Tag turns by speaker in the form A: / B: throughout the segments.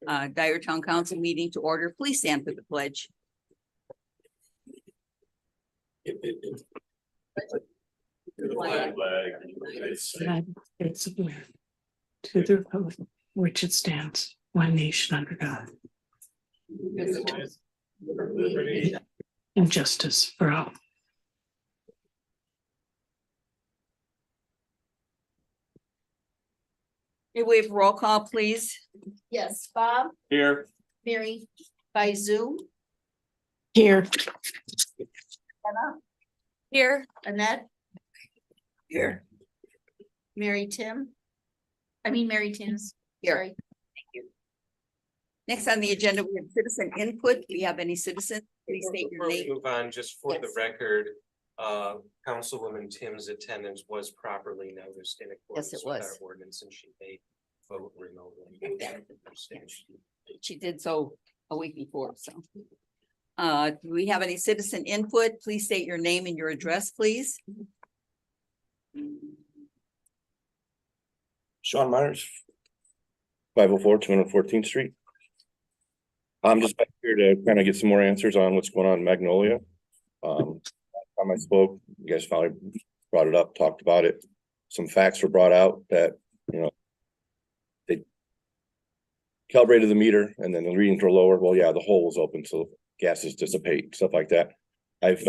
A: Dyer Town Council meeting to order. Please stand for the pledge.
B: United States of America, to the republic which it stands, one nation under God, and justice for all.
A: May we have roll call, please?
C: Yes, Bob,
D: Here.
C: Mary, by Zoom,
B: Here,
C: Anna,
A: Here.
C: Annette,
A: Here.
C: Mary Tim's.
A: Here.
C: Sorry.
A: Next on the agenda, we have citizen input. Do we have any citizens? Please state your
D: Before we
A: name.
D: move on, just for the
C: Yes.
D: record, Councilwoman Tim's attendance was properly noticed in accordance
A: Yes, it
D: with
A: was.
D: our ordinance, and she may vote remotely.
A: She did so a week before, so. Do we have any citizen input? Please state your name and your address, please.
E: Sean Myers, 504 214th Street. I'm just back here to kind of get some more answers on what's going on in Magnolia. Last time I spoke, you guys finally brought it up, talked about it. Some facts were brought out that, they calibrated the meter and then the readings were lower. Well, yeah, the hole was open, so gases dissipate, stuff like that. I've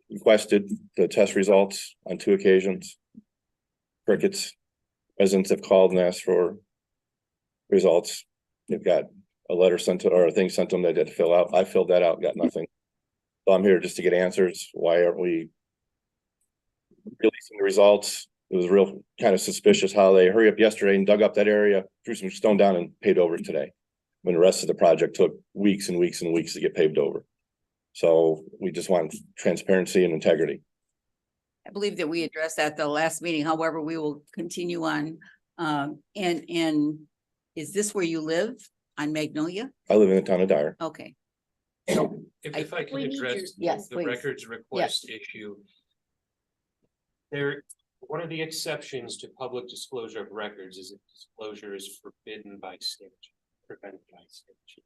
E: requested the test results on 2 occasions. Crickets. Residents have called and asked for results. They've got a letter sent to, or a thing sent to them they had to fill out. I filled that out, got nothing. So I'm here just to get answers. Why aren't we releasing the results? It was real kind of suspicious how they hurry up yesterday and dug up that area, threw some stone down and paved over it today, when the rest of the project took weeks and weeks and weeks to get paved over. So we just want transparency and integrity.
A: I believe that we addressed that the last meeting. However, we will continue on. And is this where you live on Magnolia?
E: I live in the town of Dyer.
A: Okay.
D: If I can
C: We need
D: address
C: your-
A: yes,
D: the
A: please.
D: records request issue. One of the exceptions to public disclosure of records is that disclosure is forbidden by statute, prevented by statute.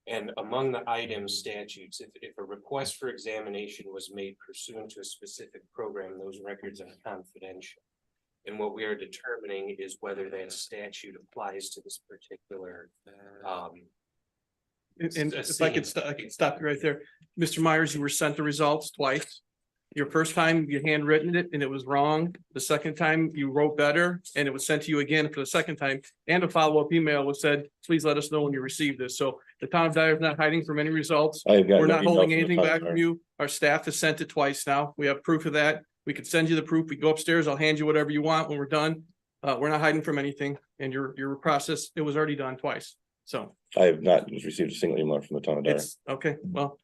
D: And among the items statutes, if a request for examination was made pursuant to a specific program, those records are confidential. And what we are determining is whether that statute applies to this particular,
F: And if I could stop you right there. Mr. Myers, you were sent the results twice. Your first time you handwritten it and it was wrong. The second time you wrote better and it was sent to you again for the second time. And a follow-up email was said, please let us know when you receive this. So the town of Dyer is not hiding from any results.
E: I've got
F: We're
E: no
F: not
E: email
F: holding
E: from the
F: anything
E: town of
F: back
E: Dyer.
F: from you. Our staff has sent it twice now. We have proof of that. We could send you the proof. We go upstairs. I'll hand you whatever you want when we're done. We're not hiding from anything and your process, it was already done twice. So
E: I have not received a single email from the town of Dyer.
F: it's okay. Well,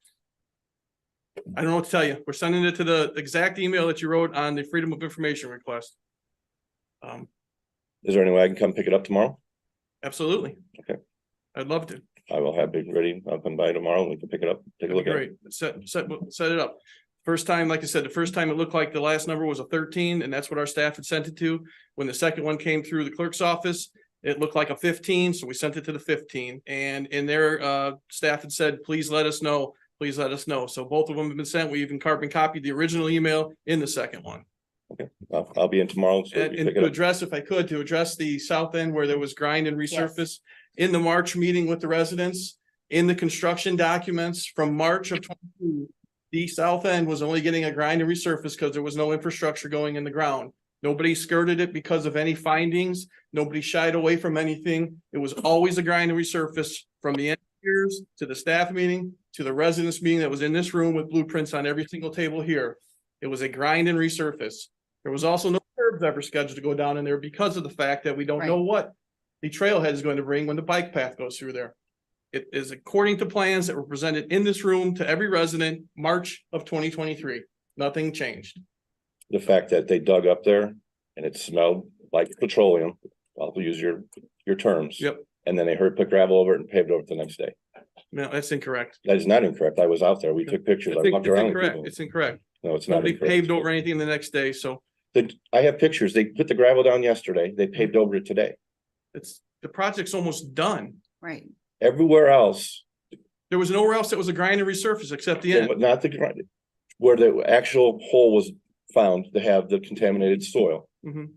F: I don't know what to tell you. We're sending it to the exact email that you wrote on the Freedom of Information request.
E: Is there any way I can come pick it up tomorrow?
F: Absolutely.
E: Okay.
F: I'd love to.
E: I will have it ready. I'll come by tomorrow and we can pick it up, take a
F: That'd
E: look
F: be
E: at it.
F: great. Set it up. First time, like I said, the first time it looked like the last number was a 13, and that's what our staff had sent it to. When the second one came through the clerk's office, it looked like a 15, so we sent it to the 15. And in their staff had said, please let us know. Please let us know. So both of them have been sent. We even carbon copied the original email in the second one.
E: Okay, I'll be in tomorrow. So we
F: And
E: can pick it
F: to
E: up.
F: address, if I could, to address the south end where there was grind and resurface in the March meeting with the residents, in the construction documents from March of 22, the south end was only getting a grind and resurface because there was no infrastructure going in the ground. Nobody skirted it because of any findings. Nobody shied away from anything. It was always a grind and resurface from the engineers to the staff meeting to the residents meeting that was in this room with blueprints on every single table here. It was a grind and resurface. There was also no curbs ever scheduled to go down in there because of the fact that we don't know what the trailhead is going to bring when the bike path goes through there. It is according to plans that were presented in this room to every resident, March of 2023. Nothing changed.
E: The fact that they dug up there and it smelled like petroleum, I'll use your terms.
F: Yep.
E: And then they put gravel over it and paved over it the next day.
F: No, that's incorrect.
E: That is not incorrect. I was out there. We took pictures. I walked around with people.
F: It's incorrect.
E: No, it's not
F: Nobody
E: incorrect.
F: paved over anything the next day, so
E: I have pictures. They put the gravel down yesterday. They paved over it today.
F: the project's almost done.
A: Right.
E: Everywhere else,
F: There was nowhere else that was a grind and resurface except the
E: it
F: end.
E: was not the grind, where the actual hole was found to have the contaminated soil.
F: Mhm.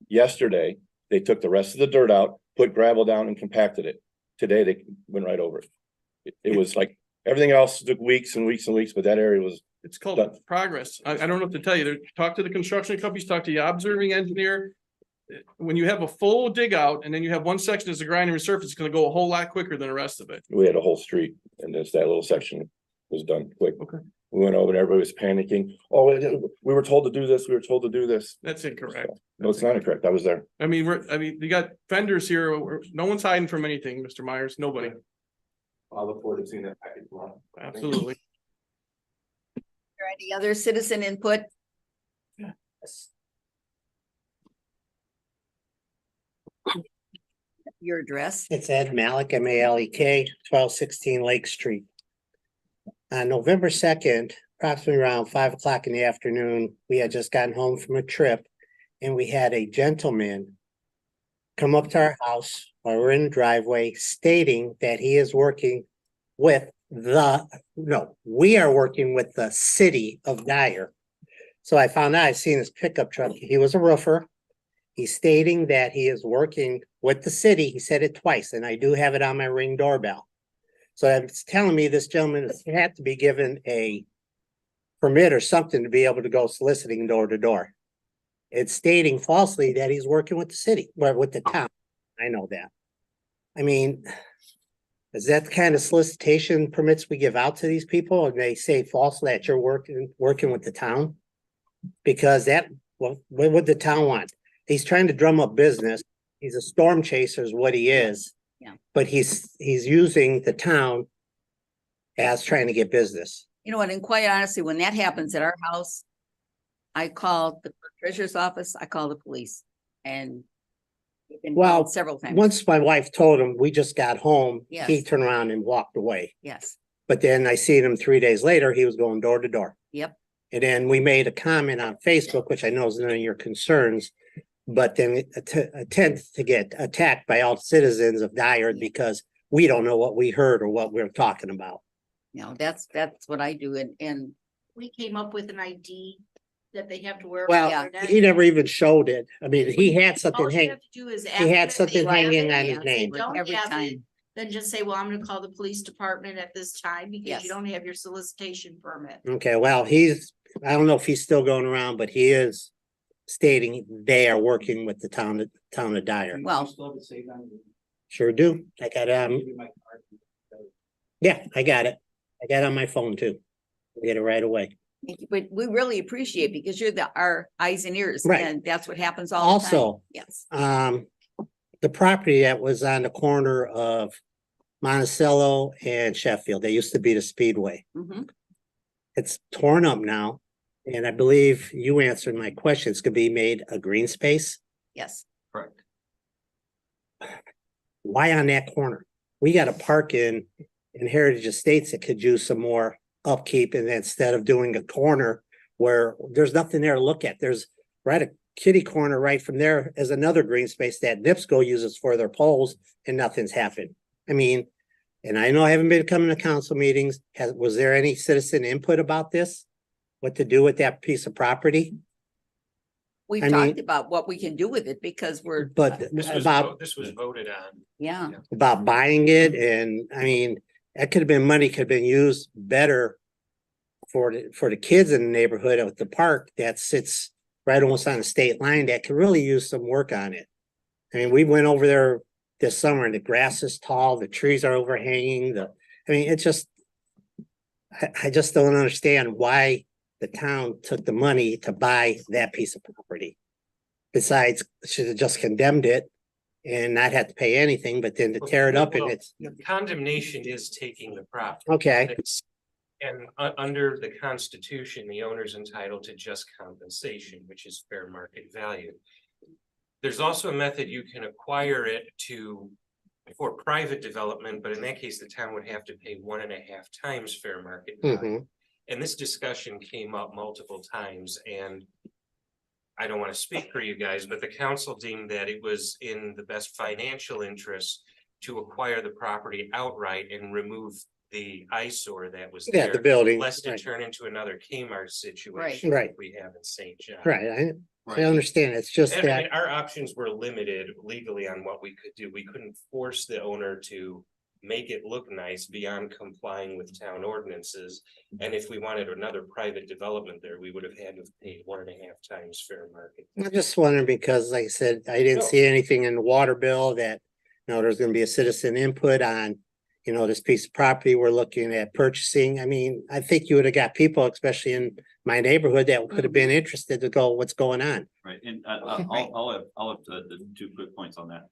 E: Yesterday, they took the rest of the dirt out, put gravel down and compacted it. Today, they went right over it. It was like, everything else took weeks and weeks and weeks, but that area was,
F: It's called
E: Done.
F: progress. I don't know what to tell you. Talk to the construction companies, talk to the observing engineer. When you have a full dig out and then you have one section as a grind and resurface, it's gonna go a whole lot quicker than the rest of it.
E: we had a whole street and just that little section was done quick.
F: Okay.
E: We went over and everybody was panicking. Oh, we were told to do this, we were told to do this.
F: That's incorrect.
E: No, it's not incorrect. I was there.
F: I mean, you got vendors here. No one's hiding from anything, Mr. Myers. Nobody.
E: I'll look forward to seeing that package tomorrow.
F: Absolutely.
A: There any other citizen input? Your address?
G: It's Ed Malik, Malek, 1216 Lake Street. On November 2nd, approximately around 5 o'clock in the afternoon, we had just gotten home from a trip. And we had a gentleman come up to our house while we're in the driveway stating that he is working with we are working with the city of Dyer. So I found out, I've seen his pickup truck. He was a roofer. He's stating that he is working with the city. He said it twice, and I do have it on my Ring doorbell. So it's telling me this gentleman had to be given a permit or something to be able to go soliciting door to door. It's stating falsely that he's working with the city, or with the town. I know that. I mean, is that the kind of solicitation permits we give out to these people? And they say falsely that you're working with the town? Because what would the town want? He's trying to drum up business. He's a storm chaser is what he is.
A: Yeah.
G: But he's using the town as trying to get business.
A: You know what, and quite honestly, when that happens at our house, I call the treasurer's office, I call the police, and we've been
G: Well,
A: called several times.
G: Once my wife told him we just got home, he
A: Yes.
G: turned around and walked away.
A: Yes,
G: But then I seen him 3 days later, he was going door to door.
A: yep,
G: And then we made a comment on Facebook, which I know is none of your concerns. But then attempt to get attacked by all citizens of Dyer because we don't know what we heard or what we're talking about.
A: you know, that's what I do, and
C: We came up with an ID that they have to wear.
G: Well,
C: on their neck.
G: he never even showed it. I mean, he had something
C: All you
G: hang,
C: have to do is.
G: he had
C: after
G: something
C: they have
G: hanging
C: it,
G: on his
C: if they
G: name.
C: don't
A: every
C: have it,
A: time,
C: Then just say, well, I'm gonna call the police department at this time because
A: Yes.
C: you don't have your solicitation permit.
G: Okay, well, I don't know if he's still going around, but he is stating they are working with the town of Dyer.
A: well,
G: Sure do. I got, yeah, I got it. I got it on my phone too. I get it right away.
A: thank you, but we really appreciate because you're our eyes and ears,
G: Right.
A: and that's what happens all the time.
G: Also,
A: Yes,
G: the property that was on the corner of Monticello and Sheffield, they used to be the Speedway.
A: mhm,
G: It's torn up now. And I believe you answered my question. It's gonna be made a green space.
A: yes,
D: Correct.
G: Why on that corner? We got a park in Heritage Estates that could use some more upkeep, and instead of doing a corner where there's nothing there to look at, there's right a kitty corner right from there is another green space that NIPSCO uses for their poles, and nothing's happened. I mean, and I know I haven't been coming to council meetings. Was there any citizen input about this? What to do with that piece of property?
A: we've
G: I
A: talked
G: mean-
A: about what we can do with it because we're.
G: But
D: This was,
G: about
D: this was voted on.
A: Yeah,
G: buying it, and I mean, that could have been money could have been used better for the kids in the neighborhood at the park that sits right almost on the state line that could really use some work on it. I mean, we went over there this summer and the grass is tall, the trees are overhanging, I mean, it's just I just don't understand why the town took the money to buy that piece of property. Besides, should have just condemned it and not have to pay anything, but then to tear it up and
D: Well,
G: it's,
D: Condemnation is taking the property.
G: okay,
D: It's- And under the Constitution, the owner's entitled to just compensation, which is fair market value. There's also a method you can acquire it for private development, but in that case, the town would have to pay 1.5 times fair market value.
G: mhm,
D: And this discussion came up multiple times, and I don't want to speak for you guys, but the council deemed that it was in the best financial interest to acquire the property outright and remove the eyesore that was
G: Yeah, the
D: there.
G: building,
D: Lest it
G: right,
D: turn into another Kmart situation.
G: Right.
D: like we have in St. John.
G: right, I understand, it's just
D: And I
G: that,
D: mean, our options were limited legally on what we could do. We couldn't force the owner to make it look nice beyond complying with town ordinances. And if we wanted another private development there, we would have had to pay 1.5 times fair market.
G: I'm just wondering, because like I said, I didn't
D: No.
G: see anything in the water bill that, there's gonna be a citizen input on, this piece of property we're looking at purchasing. I mean, I think you would have got people, especially in my neighborhood, that could have been interested to go, what's going on?
H: Right, and
A: Right.
H: I'll have the 2 quick points on that.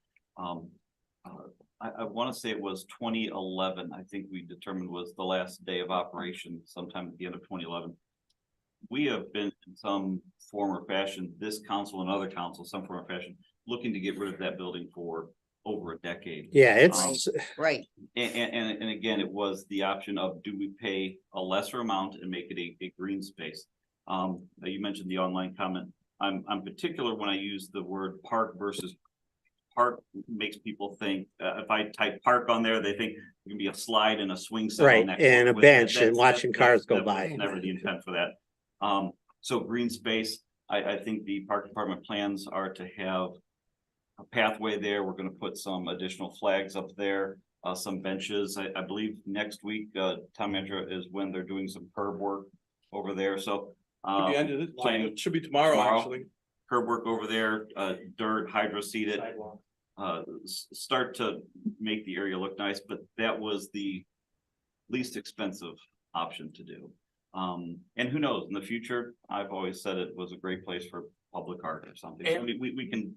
H: I want to say it was 2011, I think we determined was the last day of operation sometime at the end of 2011. We have been in some form or fashion, this council and other councils, some form or fashion, looking to get rid of that building for over a decade.
G: Yeah, it's,
A: Right,
H: And again, it was the option of, do we pay a lesser amount and make it a green space? You mentioned the online comment. I'm particular when I use the word park versus park. Makes people think, if I type park on there, they think it can be a slide and a swing set.
G: right,
H: on that
G: and a
H: court.
G: bench and
H: That's-
G: watching cars go
H: that was
G: by.
H: Never the intent for that. So green space, I think the park department plans are to have a pathway there. We're gonna put some additional flags up there, some benches. I believe next week, town manager is when they're doing some curb work over there, so.
F: Could be ended,
H: planning-
F: it should be tomorrow, actually.
H: Curb work over there, dirt, hydro seeded, start to make the area look nice, but that was the least expensive option to do. And who knows, in the future, I've always said it was a great place for public art or something. I mean, we can.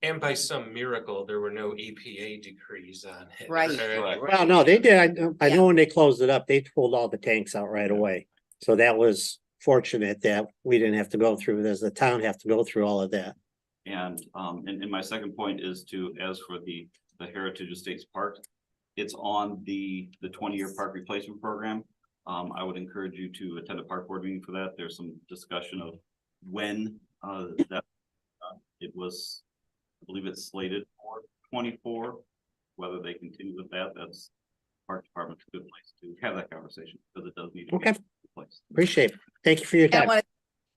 D: And by some miracle, there were no EPA decrees on it.
A: Right.
H: Right.
G: Well, no, they did, I
A: Yeah.
G: know when they closed it up, they pulled all the tanks out right away. So that was fortunate that we didn't have to go through, as the town have to go through all of that.
H: And my second point is to, as for the Heritage Estates Park, it's on the 20-year park replacement program. I would encourage you to attend a park board meeting for that. There's some discussion of when that it was, I believe it's slated for 24. Whether they continue with that, that's park department's a good place to have that conversation, because it does need to be
G: Okay.
H: replaced.
G: Appreciate it. Thank you for your
A: I
G: time.
A: want to,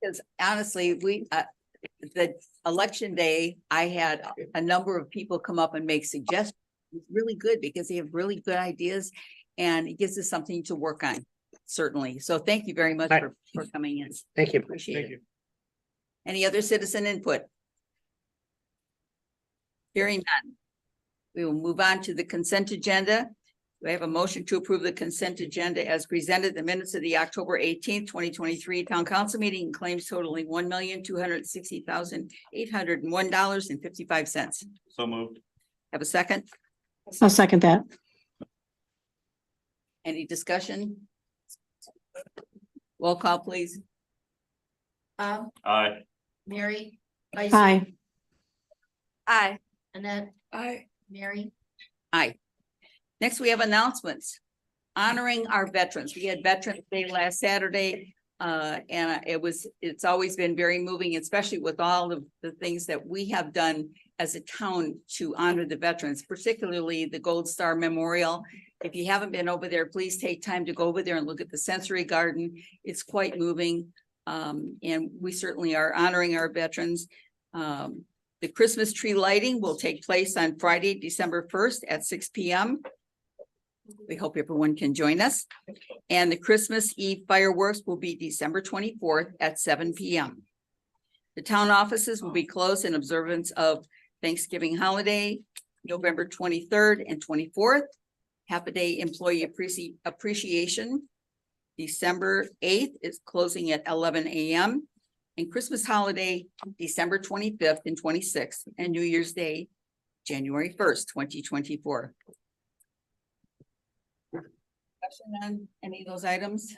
A: because honestly, the election day, I had a number of people come up and make suggestions. It's really good because they have really good ideas and it gives us something to work on, certainly. So thank you very much
G: Right.
A: for coming in.
G: Thank you.
A: Appreciate
F: Thank
A: it.
F: you.
A: Any other citizen input? Hearing none. We will move on to the consent agenda. Do I have a motion to approve the consent agenda as presented, the minutes of the October 18th, 2023 town council meeting, and claims totaling $1,260,801.55.
H: So moved.
A: Have a second?
B: I'll second that.
A: Any discussion? Roll call, please.
H: Aye.
C: Mary.
B: Aye.
C: Aye. Annette.
A: Aye.
C: Mary.
A: Aye. Next, we have announcements. Honoring our veterans. We had Veterans Day last Saturday. And it's always been very moving, especially with all of the things that we have done as a town to honor the veterans, particularly the Gold Star Memorial. If you haven't been over there, please take time to go over there and look at the sensory garden. It's quite moving. And we certainly are honoring our veterans. The Christmas tree lighting will take place on Friday, December 1st at 6 p.m. We hope everyone can join us. And the Christmas Eve fireworks will be December 24th at 7 p.m. The town offices will be closed in observance of Thanksgiving holiday, November 23rd and 24th. Half a day employee appreciation. December 8th is closing at 11 a.m. And Christmas holiday, December 25th and 26th, and New Year's Day, January 1st, 2024. Question on any of those items?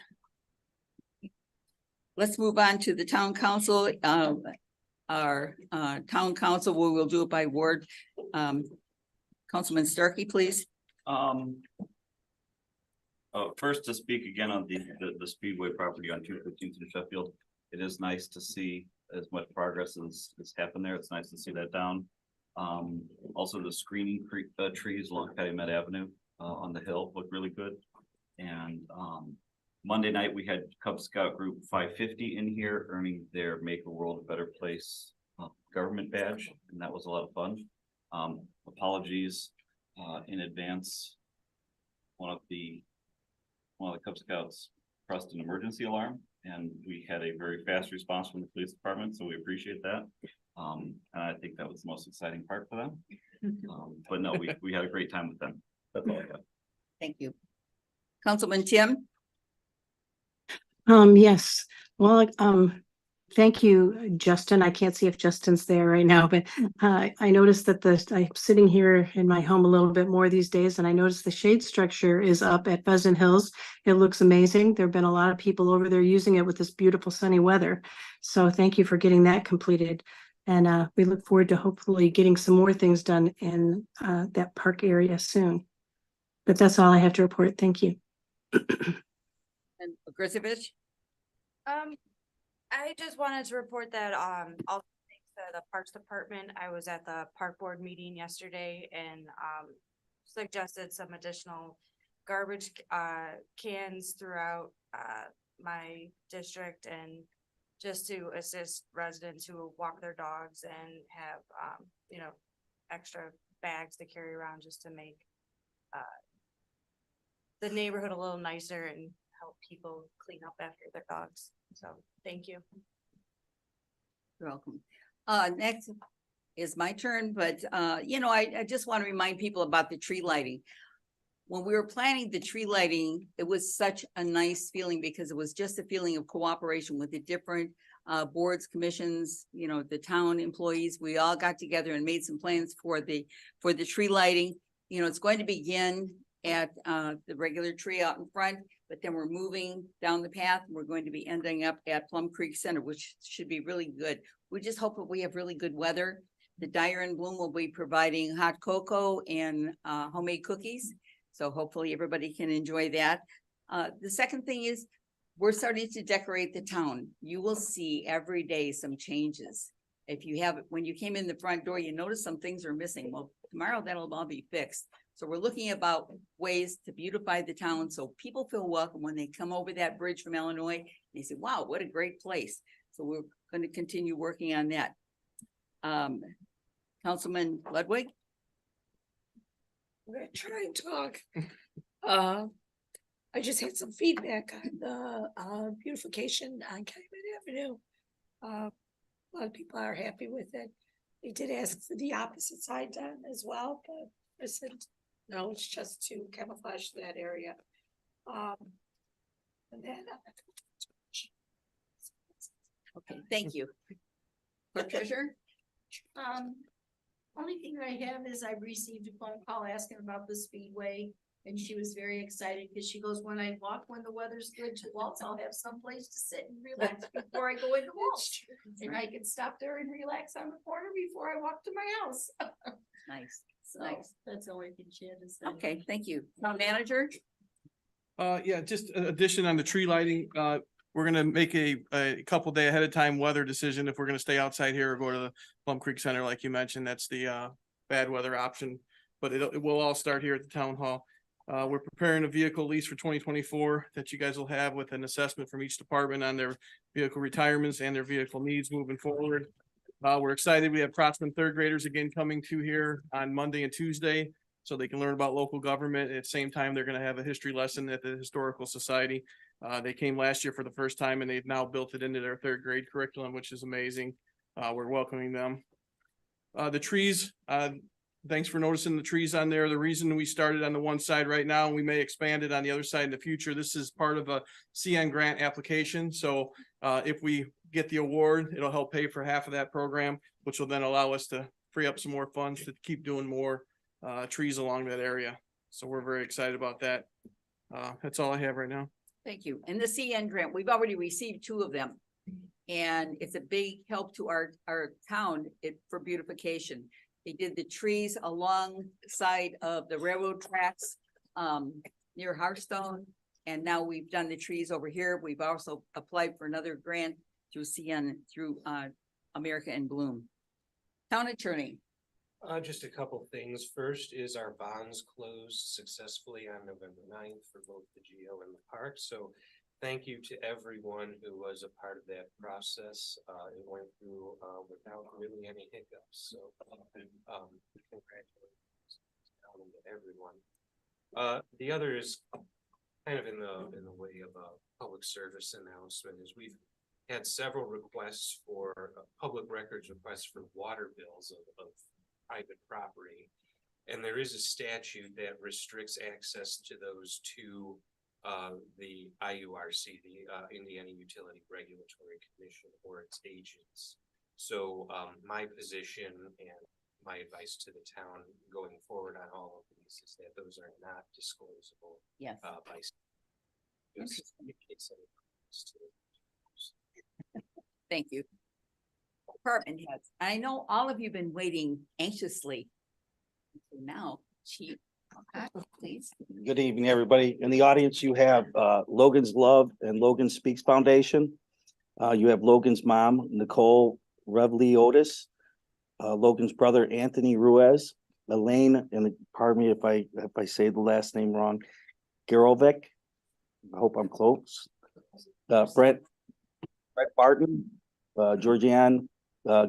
A: Let's move on to the town council. Our town council, we will do it by ward. Councilman Starkey, please.
H: First to speak again on the Speedway property on 215th in Sheffield. It is nice to see as much progress has happened there. It's nice to see that down. Also the screening trees along Calumet Avenue, on the hill look really good. And, Monday night, we had Cub Scout Group 550 in here earning their Make the World a Better Place government badge, and that was a lot of fun. Apologies in advance. One of the Cub Scouts pressed an emergency alarm, and we had a very fast response from the police department, so we appreciate that. And I think that was the most exciting part for them. But no, we had a great time with them. That's all I got.
A: Thank you. Councilman Tim?
B: Yes, well, thank you, Justin. I can't see if Justin's there right now, but I noticed that I'm sitting here in my home a little bit more these days, and I noticed the shade structure is up at Pheasant Hills. It looks amazing. There have been a lot of people over there using it with this beautiful sunny weather. So thank you for getting that completed. And we look forward to hopefully getting some more things done in that park area soon. But that's all I have to report. Thank you.
A: And Grisovich?
I: I just wanted to report that, also thanks to the Parks Department, I was at the park board meeting yesterday and, suggested some additional garbage, cans throughout, my district and just to assist residents who walk their dogs and have, extra bags to carry around just to make, the neighborhood a little nicer and help people clean up after their dogs. So, thank you.
A: You're welcome. Next is my turn, but, I just want to remind people about the tree lighting. When we were planning the tree lighting, it was such a nice feeling because it was just a feeling of cooperation with the different boards, commissions, the town employees. We all got together and made some plans for the tree lighting. It's going to begin at the regular tree out in front, but then we're moving down the path. We're going to be ending up at Plum Creek Center, which should be really good. We just hope that we have really good weather. The Dyer and Bloom will be providing hot cocoa and homemade cookies. So hopefully everybody can enjoy that. The second thing is we're starting to decorate the town. You will see every day some changes. When you came in the front door, you notice some things are missing. Well, tomorrow that'll all be fixed. So we're looking about ways to beautify the town so people feel welcome when they come over that bridge from Illinois. They say, wow, what a great place. So we're going to continue working on that. Councilman Ludwig?
J: I'm gonna try and talk. I just had some feedback on the beautification on Calumet Avenue. A lot of people are happy with it. They did ask for the opposite side done as well, but I said, no, it's just to camouflage that area. And then.
A: Okay, thank you. Clerk Treasurer?
C: Only thing I have is I received a phone call asking about the speedway. And she was very excited because she goes, when I walk, when the weather's good to Waltz, I'll have some place to sit and relax before I go into Waltz. And I can stop there and relax on the corner before I walk to my house.
A: Nice.
C: So
A: Nice.
C: that's the only thing she had to say.
A: Okay, thank you. Town manager?
F: Yeah, just an addition on the tree lighting. We're gonna make a couple day ahead of time weather decision if we're gonna stay outside here or go to the Plum Creek Center, like you mentioned. That's the bad weather option, but it will all start here at the town hall. We're preparing a vehicle lease for 2024 that you guys will have with an assessment from each department on their vehicle retirements and their vehicle needs moving forward. We're excited. We have Protsman third graders again coming to here on Monday and Tuesday, so they can learn about local government. At the same time, they're going to have a history lesson at the Historical Society. They came last year for the first time, and they've now built it into their third grade curriculum, which is amazing. We're welcoming them. The trees, thanks for noticing the trees on there. The reason we started on the one side right now, and we may expand it on the other side in the future. This is part of a CN grant application. So if we get the award, it'll help pay for half of that program, which will then allow us to free up some more funds to keep doing more trees along that area. So we're very excited about that. That's all I have right now.
A: Thank you. And the CN grant, we've already received 2 of them. And it's a big help to our town for beautification. They did the trees alongside of the railroad tracks near Hearthstone. And now we've done the trees over here. We've also applied for another grant through CN, through America and Bloom. Town attorney.
D: Just a couple things. First is our bonds closed successfully on November 9th for both the Geo and the park. So thank you to everyone who was a part of that process. It went through without really any hiccups. So congratulations to everyone. The other is kind of in the way of a public service announcement is we've had several requests for public records requests for water bills of private property. And there is a statute that restricts access to those to the IURC, the Indiana Utility Regulatory Commission, or its agents. So my position and my advice to the town going forward on all of these is that those are not disclosable.
A: Yes.
D: By just in case
A: Thank you. Department heads. I know all of you have been waiting anxiously. So now, Chief, please.
K: Good evening, everybody. In the audience, you have Logan's Love and Logan Speaks Foundation. You have Logan's mom, Nicole Revely Otis, Logan's brother, Anthony Ruiz, Elaine, and pardon me if I say the last name wrong, Garovic. I hope I'm close. Brett Barton, Georgianne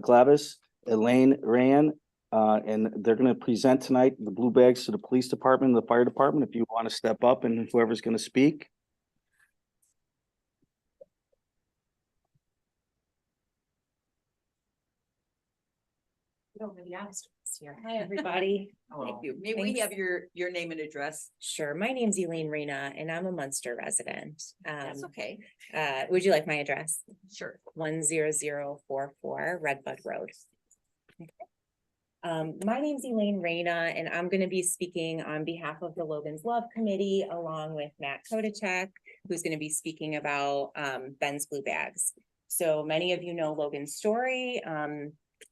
K: Glavis, Elaine Ryan, and they're going to present tonight the blue bags to the police department and the fire department. If you want to step up and whoever's going to speak.
L: Here. Hi, everybody.
A: Thank you. May we have your name and address?
L: Sure. My name's Elaine Reyna and I'm a Munster resident.
A: That's okay.
L: Would you like my address?
A: Sure.
L: 10044 Redbud Road. Okay. My name's Elaine Reyna and I'm going to be speaking on behalf of the Logan's Love Committee along with Matt Kodachek, who's going to be speaking about Ben's Blue Bags. So many of you know Logan's story.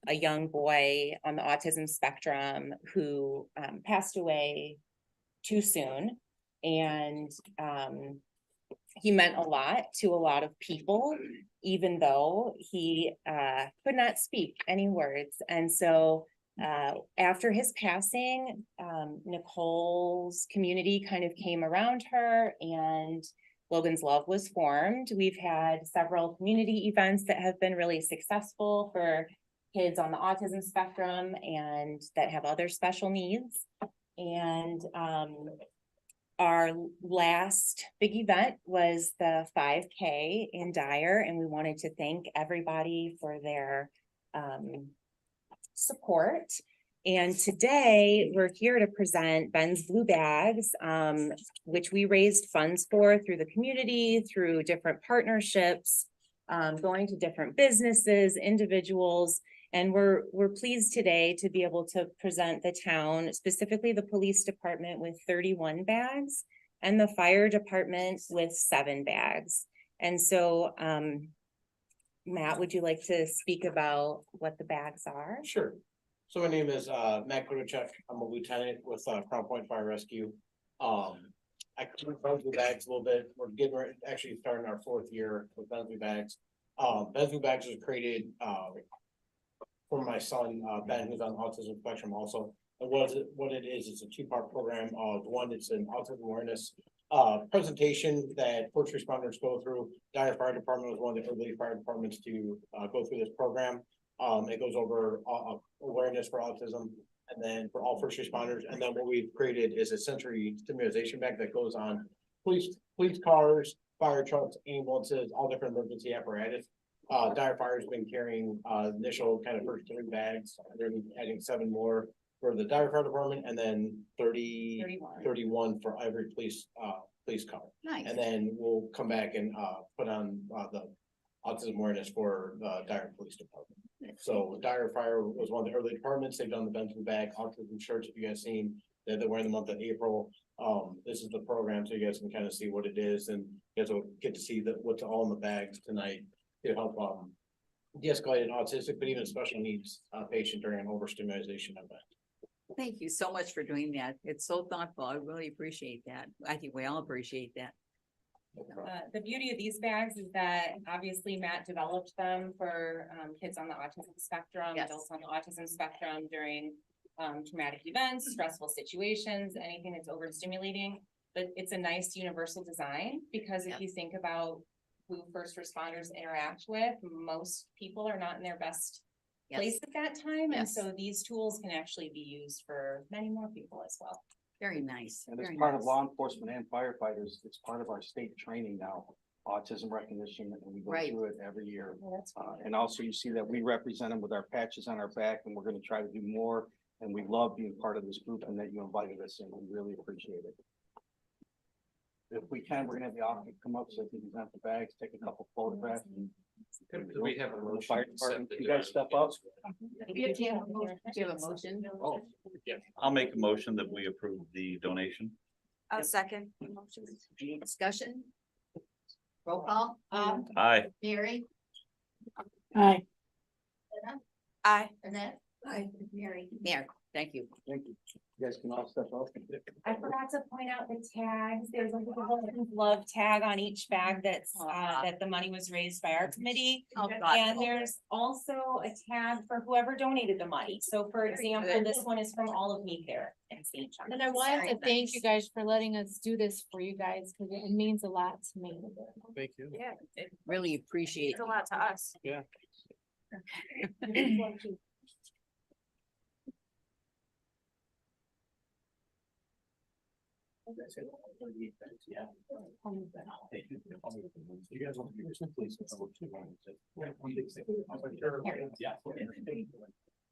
L: A young boy on the autism spectrum who passed away too soon. And he meant a lot to a lot of people, even though he could not speak any words. And so after his passing, Nicole's community kind of came around her and Logan's Love was formed. We've had several community events that have been really successful for kids on the autism spectrum and that have other special needs. And our last big event was the 5K in Dyer, and we wanted to thank everybody for their support. And today we're here to present Ben's Blue Bags, which we raised funds for through the community, through different partnerships, going to different businesses, individuals. And we're pleased today to be able to present the town, specifically the police department, with 31 bags and the fire department with 7 bags. And so, Matt, would you like to speak about what the bags are?
F: Sure. So my name is Matt Kodachek. I'm a lieutenant with Crown Point Fire Rescue. I covered Ben's Blue Bags a little bit. We're getting ready, actually starting our 4th year with Ben's Blue Bags. Ben's Blue Bags was created for my son, Ben, who's on the autism spectrum also. And what it is, it's a 2-part program. One, it's an autism awareness presentation that first responders go through. Dyer Fire Department was one of the early fire departments to go through this program. It goes over awareness for autism and then for all first responders. And then what we've created is a sensory stimulation bag that goes on police cars, fire trucks, ambulances, all different emergency apparatus. Dyer Fire has been carrying initial kind of first 3 bags. They're adding 7 more for the Dyer Fire Department, and then 31 for every police car.
A: Nice.
F: And then we'll come back and put on the autism awareness for the Dyer Police Department. So Dyer Fire was one of the early departments. They've done the Ben's Blue Bag autism shirts. If you guys seen that they're wearing the month of April. This is the program, so you guys can kind of see what it is, and you guys will get to see what's all in the bags tonight to help de-escalate an autistic, but even special needs patient during an overstimulation event.
A: Thank you so much for doing that. It's so thoughtful. I really appreciate that. I think we all appreciate that.
L: The beauty of these bags is that obviously Matt developed them for kids on the autism spectrum,
A: Yes.
L: adults on the autism spectrum during traumatic events, stressful situations, anything that's overstimulating. But it's a nice universal design, because if you think about who first responders interact with, most people are not in their best place at that time, and
A: Yes.
L: so these tools can actually be used for many more people as well.
A: Very nice.
K: And as
A: very
K: part of
A: nice.
K: law enforcement and firefighters, it's part of our state training now, autism recognition, and we go
A: Right.
K: through it every year.
L: Well, that's
K: And also you see that we represent them with our patches on our back, and we're gonna try to do more. And we love being part of this group and that you invited us in. We really appreciate it. If we can, we're gonna have the officer come up so they can present the bags, take a couple photographs. and-
D: Could we have a
K: The
D: motion
K: fire
D: to accept
K: department,
D: the
K: you guys step up.
A: Do you have a motion?
D: Oh, yeah.
H: I'll make a motion that we approve the donation.
I: A second.
A: Any discussion? Roll call.
H: Aye.
C: Mary,
B: Aye.
I: Aye.
C: Annette, Mary.
A: There, thank you.
K: Thank you. You guys can all step up.
L: I forgot to point out the tags. There's a little love tag on each bag that's, that the money was raised by our committee.
A: Oh, God.
L: And there's also a tag for whoever donated the money. So for example, this one is from All of Me Care in St. John.
M: And I wanted to thank you guys for letting us do this for you guys, because it means a lot to me.
F: Thank you.
L: Yeah, it
A: Really appreciate
L: means a lot to us.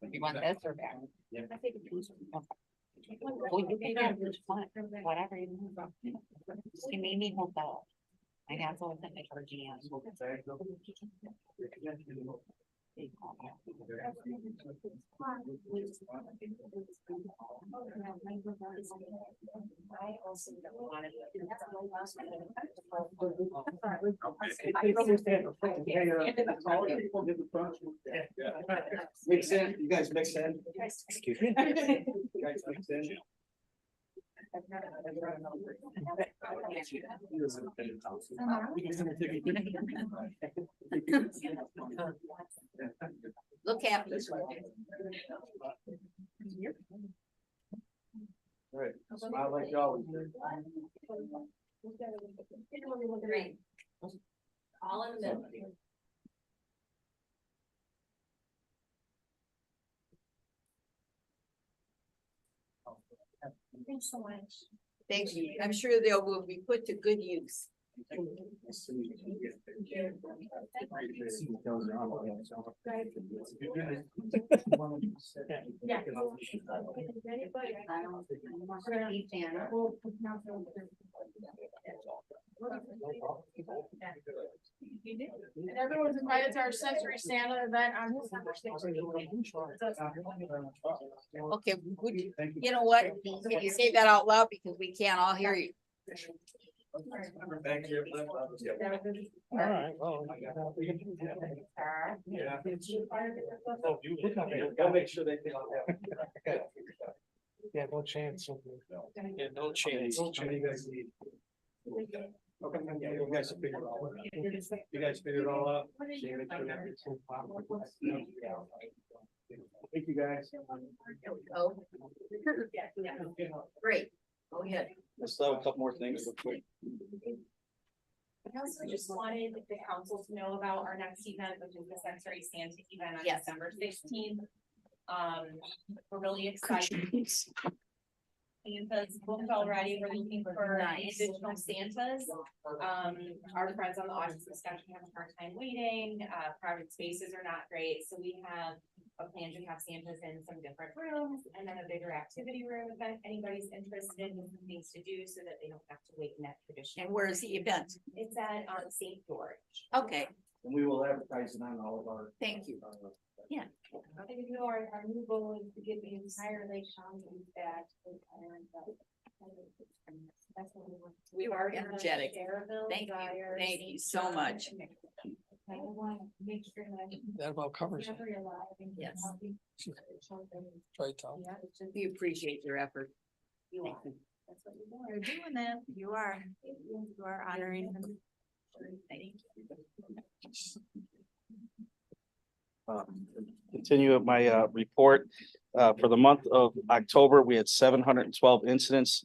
A: You want this or back? Well, you can have which one, whatever you want. It made me hold out. I have to send it for GM.
L: I also don't want
K: Mix in, you guys mix in.
G: Excuse me.
K: You guys mix in.
A: Look happy.
K: Right, smile like y'all.
C: All in the middle. Thanks so much.
A: Thank you. I'm sure they will be put to good use.
C: Yeah. And everyone's invited to our sensory Santa event on December 16th.
A: Okay, you know what? Can you say that out loud because we can't all hear you?
F: Thank you.
K: All right, well.
F: Gotta make sure they. Yeah, no chance. Yeah, no chance. How many you guys need? Okay, yeah, you guys figure it all out. You guys figure it all out. Thank you, guys.
A: Oh. Great. Go ahead.
K: Let's throw a couple more things real quick.
L: I also just wanted the council to know about our next event, which is the Sensory Santa event on
A: Yes.
L: December 16th. We're really excited. Santa's booked already. We're looking for
A: Nice.
L: additional Santas. Our friends on the autism spectrum have a hard time waiting. Private spaces are not great, so we have a plan to have Santas in some different rooms and then a bigger activity room if anybody's interested in things to do so that they don't have to wait in that traditional.
A: And where is the event?
L: It's at St. George.
A: Okay,
K: And we will advertise it on all of our.
A: thank you. Yeah.
C: I think you know, our new goal is to get the entire Lake County back. That's what we want.
A: You are energetic. Thank you so much.
C: I want to make sure that.
F: That about covers it.
C: Whenever you're alive and you're
A: Yes.
C: healthy.
F: Right, Tom.
C: Yeah, it's just-
A: We appreciate your effort.
C: you
A: Thank
C: are.
A: you.
C: That's what you're doing.
A: You're doing that.
L: You are honoring them.
A: Thank you.
K: Continue with my report. For the month of October, we had 712 incidents,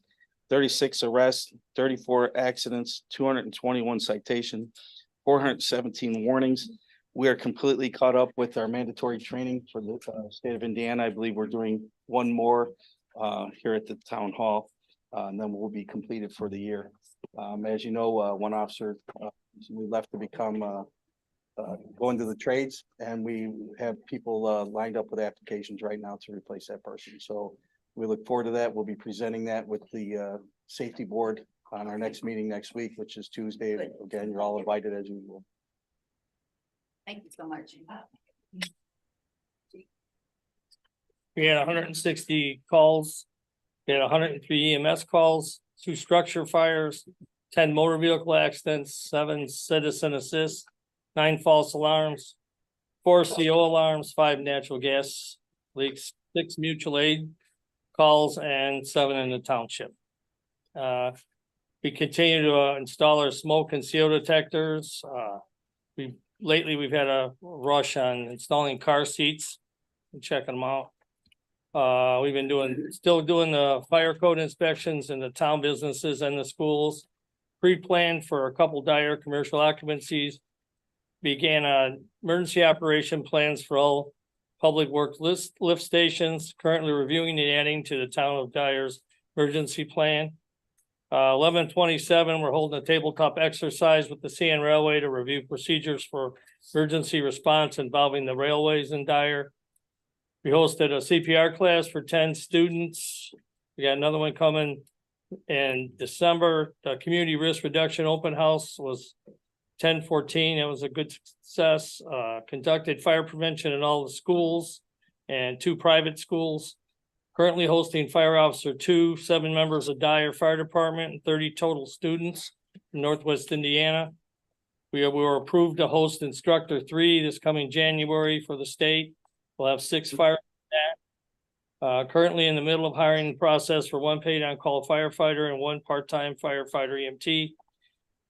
K: 36 arrests, 34 accidents, 221 citations, 417 warnings. We are completely caught up with our mandatory training for the state of Indiana. I believe we're doing one more here at the town hall, and then we'll be completed for the year. As you know, one officer we left to become go into the trades, and we have people lined up with applications right now to replace that person. So we look forward to that. We'll be presenting that with the safety board on our next meeting next week, which is Tuesday.
A: Good.
K: Again, you're all invited as usual.
A: Thank you so much.
N: We had 160 calls. We had 103 EMS calls, 2 structure fires, 10 motor vehicle accidents, 7 citizen assists, 9 false alarms, 4 CO alarms, 5 natural gas leaks, 6 mutual aid calls, and 7 in the township. We continue to install our smoke and CO detectors. Lately, we've had a rush on installing car seats and checking them out. We've been still doing the fire code inspections in the town businesses and the schools. Pre-planned for a couple dire commercial occupancies. Began emergency operation plans for all public works lift stations. Currently reviewing and adding to the town of Dyer's emergency plan. 11/27, we're holding a tabletop exercise with the CN Railway to review procedures for emergency response involving the railways in Dyer. We hosted a CPR class for 10 students. We got another one coming in December. The community risk reduction open house was 10/14. It was a good success. Conducted fire prevention in all the schools and 2 private schools. Currently hosting Fire Officer 2, 7 members of Dyer Fire Department, and 30 total students from Northwest Indiana. We were approved to host Instructor 3 this coming January for the state. We'll have 6 fire. Currently in the middle of hiring process for 1 paid on-call firefighter and 1 part-time firefighter EMT.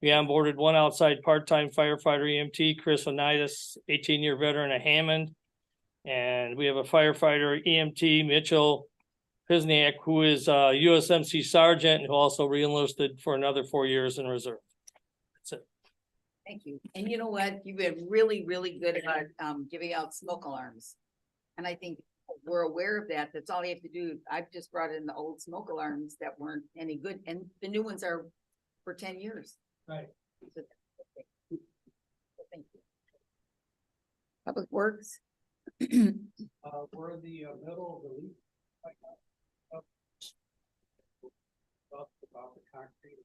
N: We onboarded 1 outside part-time firefighter EMT, Chris Onidas, 18-year veteran of Hammond. And we have a firefighter EMT, Mitchell Pisniak, who is a USMC sergeant, who also re-enlisted for another 4 years in reserve. That's it.
A: Thank you. And you know what? You've been really, really good about giving out smoke alarms. And I think we're aware of that. That's all you have to do. I've just brought in the old smoke alarms that weren't any good, and the new ones are for 10 years.
N: Right.
A: So, thank you. Public Works.
N: We're in the middle of the week. About the concrete.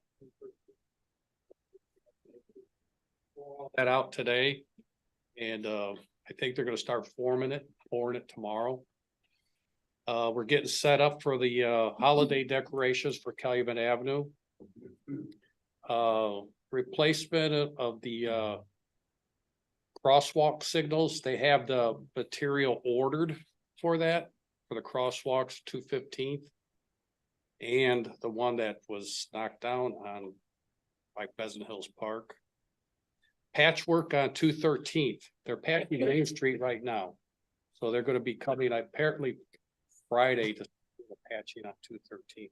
N: That out today, and I think they're gonna start pouring it tomorrow. We're getting set up for the holiday decorations for Calumet Avenue. Replacement of the crosswalk signals. They have the material ordered for that, for the crosswalks 215th. And the one that was knocked down on like Pheasant Hills Park. Patchwork on 213th. They're patching Main Street right now. So they're gonna be coming apparently Friday to do the patching on 213th.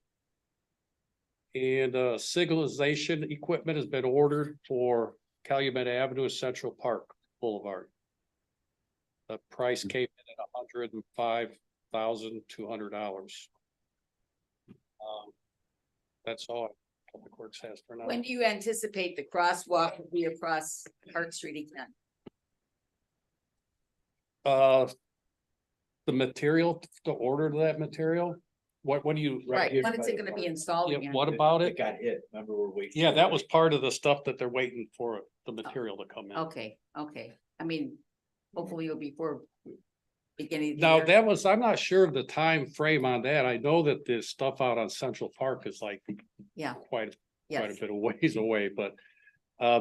N: And signalization equipment has been ordered for Calumet Avenue and Central Park Boulevard. The price came in at $105,200. That's all Public Works has for now.
A: When do you anticipate the crosswalk will be across Park Street again?
N: The material, to order that material, what do you?
A: Right, when is it gonna be installed
N: Yeah,
A: again?
N: what about it?
O: got hit, remember we're waiting.
N: Yeah, that was part of the stuff that they're waiting for the material to come in.
A: Okay, okay. I mean, hopefully it'll be for beginning. Of the
N: Now,
A: year.
N: that was, I'm not sure of the time frame on that. I know that the stuff out on Central Park is like
A: Yeah,
N: quite a
A: yes.
N: bit of ways away, but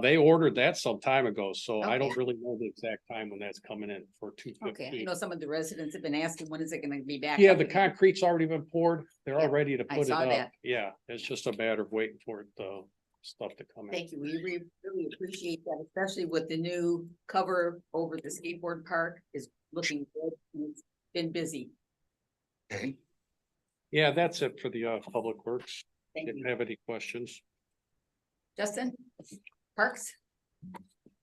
N: they ordered that some time ago, so I don't
A: Okay.
N: really know the exact time when that's coming in for
A: Okay, I
N: 215.
A: know some of the residents have been asking, when is it gonna be back?
N: Yeah,
A: up
N: the
A: again?
N: concrete's already been poured. They're
A: Yeah,
N: all ready to
A: I
N: put it
A: saw
N: up.
A: that.
N: Yeah, it's just a matter of waiting for the stuff to come in.
A: Thank you. We really appreciate that, especially with the new cover over the skateboard park is looking good. It's been busy.
F: Yeah, that's it for the Public Works.
A: Thank
F: Didn't
A: you.
F: have any questions.
A: Justin? Parks?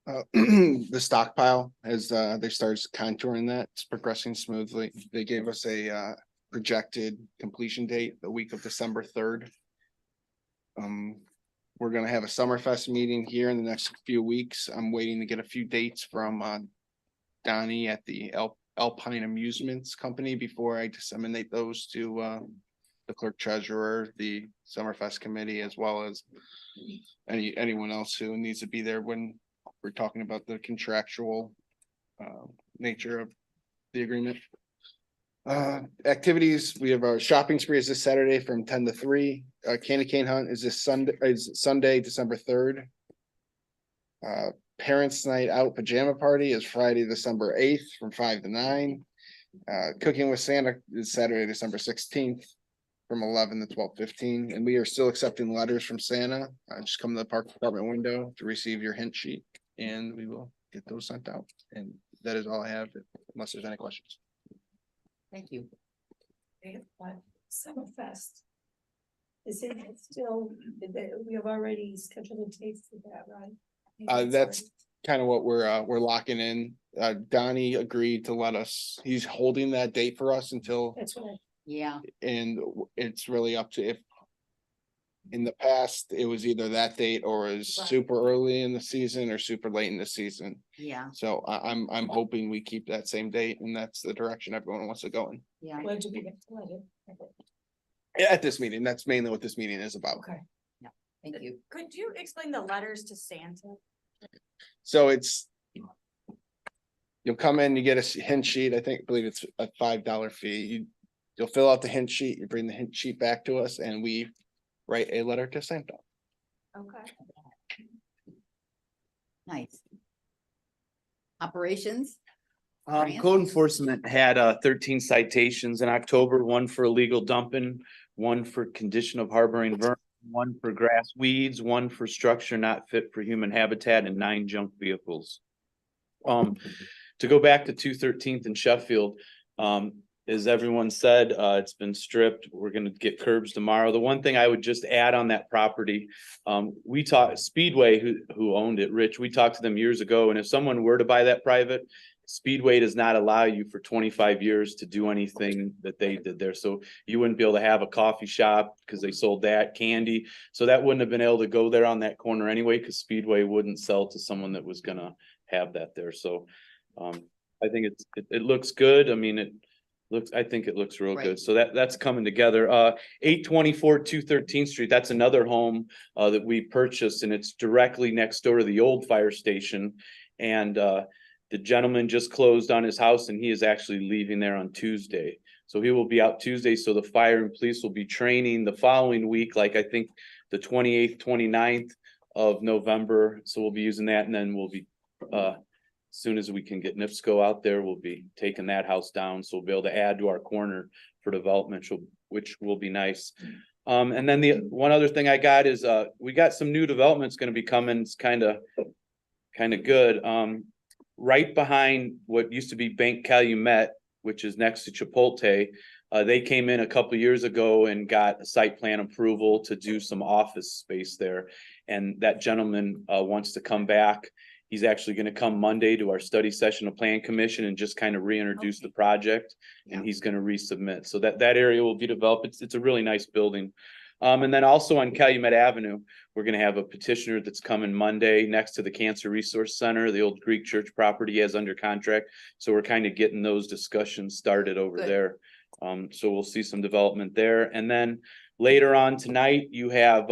O: The stockpile as they started contouring that, it's progressing smoothly. They gave us a projected completion date, the week of December 3rd. We're gonna have a Summerfest meeting here in the next few weeks. I'm waiting to get a few dates from Donnie at the Alpine Amusements Company before I disseminate those to the clerk treasurer, the Summerfest committee, as well as anyone else who needs to be there when we're talking about the contractual nature of the agreement. Activities, we have our shopping spree is this Saturday from 10 to 3. Candy cane hunt is this Sunday, December 3rd. Parents' night out pajama party is Friday, December 8th from 5 to 9. Cooking with Santa is Saturday, December 16th from 11 to 12:15. And we are still accepting letters from Santa. Just come to the park department window to receive your hint sheet and we will get those sent out. And that is all I have unless there's any questions.
A: Thank you.
J: Summerfest. Is it still, we have already scheduled a date for that, right?
O: That's kind of what we're locking in. Donnie agreed to let us, he's holding that date for us until,
J: That's what
A: Yeah,
O: and it's really up to if. In the past, it was either that date or is
J: Right.
O: super early in the season or super late in the season.
A: yeah,
O: So I'm hoping we keep that same date and that's the direction everyone wants to go in.
A: yeah.
J: when do we get to let it?
O: At this meeting, that's mainly what this meeting is about.
J: Okay.
A: Thank you.
I: Could you explain the letters to Santa?
O: So it's. You'll come in, you get a hint sheet, I believe it's a $5 fee. You'll fill out the hint sheet, you bring the hint sheet back to us and we write a letter to Santa.
I: Okay.
A: Nice. Operations? Brian?
P: Code enforcement had 13 citations in October, one for illegal dumping, one for condition of harboring vermin, one for grass weeds, one for structure not fit for human habitat, and 9 junk vehicles. To go back to 213th and Sheffield, as everyone said, it's been stripped. We're gonna get curbs tomorrow. The one thing I would just add on that property, we talked Speedway, who owned it, Rich, we talked to them years ago, and if someone were to buy that private, Speedway does not allow you for 25 years to do anything that they did there. So you wouldn't be able to have a coffee shop because they sold that candy. So that wouldn't have been able to go there on that corner anyway, because Speedway wouldn't sell to someone that was gonna have that there. So I think it looks good. I mean, I think it looks real
A: Right.
P: good. So that's coming together. 824 213th Street, that's another home that we purchased, and it's directly next door to the old fire station. And the gentleman just closed on his house and he is actually leaving there on Tuesday. So he will be out Tuesday. So the fire and police will be training the following week, like I think the 28th, 29th of November. So we'll be using that, and then we'll be as soon as we can get NIPSCO out there, we'll be taking that house down. So we'll be able to add to our corner for development, which will be nice. And then the one other thing I got is we got some new developments going to be coming. It's kind of good. Right behind what used to be Bank Calumet, which is next to Chipotle, they came in a couple years ago and got a site plan approval to do some office space there. And that gentleman wants to come back. He's actually going to come Monday to our study session of Plan Commission and just kind of reintroduce the project. And he's going to resubmit. So that area will be developed. It's a really nice building. And then also on Calumet Avenue, we're going to have a petitioner that's coming Monday next to the Cancer Resource Center, the old Greek church property he has under contract. So we're kind of getting those discussions started over
A: Good.
P: there. So we'll see some development there. And then later on tonight, you have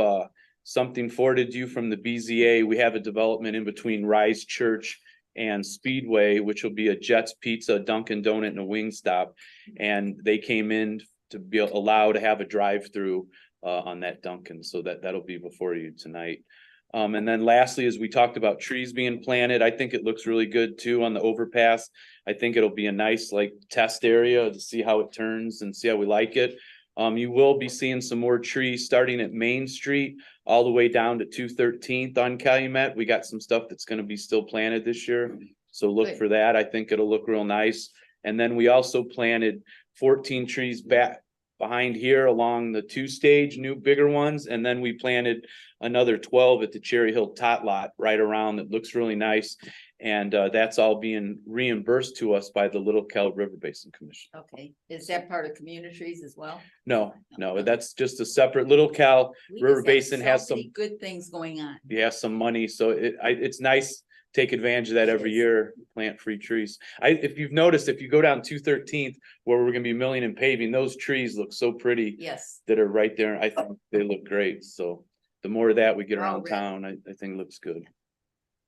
P: something forwarded you from the BZA. We have a development in between Rise Church and Speedway, which will be a Jets Pizza, Dunkin' Donut, and a Wingstop. And they came in to be allowed to have a drive-through on that Dunkin'. So that'll be before you tonight. And then lastly, as we talked about trees being planted, I think it looks really good too on the overpass. I think it'll be a nice like test area to see how it turns and see how we like it. You will be seeing some more trees starting at Main Street all the way down to 213th on Calumet. We got some stuff that's going to be still planted this year. So look
A: Good.
P: for that. I think it'll look real nice. And then we also planted 14 trees back behind here along the 2-stage, new bigger ones. And then we planted another 12 at the Cherry Hill Tot Lot right around that looks really nice. And that's all being reimbursed to us by the Little Cal River Basin Commission.
A: Okay, is that part of community trees as well?
P: No, that's just a separate Little Cal
A: We
P: River
A: just have
P: Basin
A: so
P: has some,
A: many good things going on.
P: some money. So it's nice. Take advantage of that every year, plant free trees. If you've noticed, if you go down 213th where we're gonna be milling and paving, those trees look so pretty
A: Yes.
P: that are right there. I think they look great. So the more of that we get
A: They're all
P: around
A: red.
P: town, I think it looks good.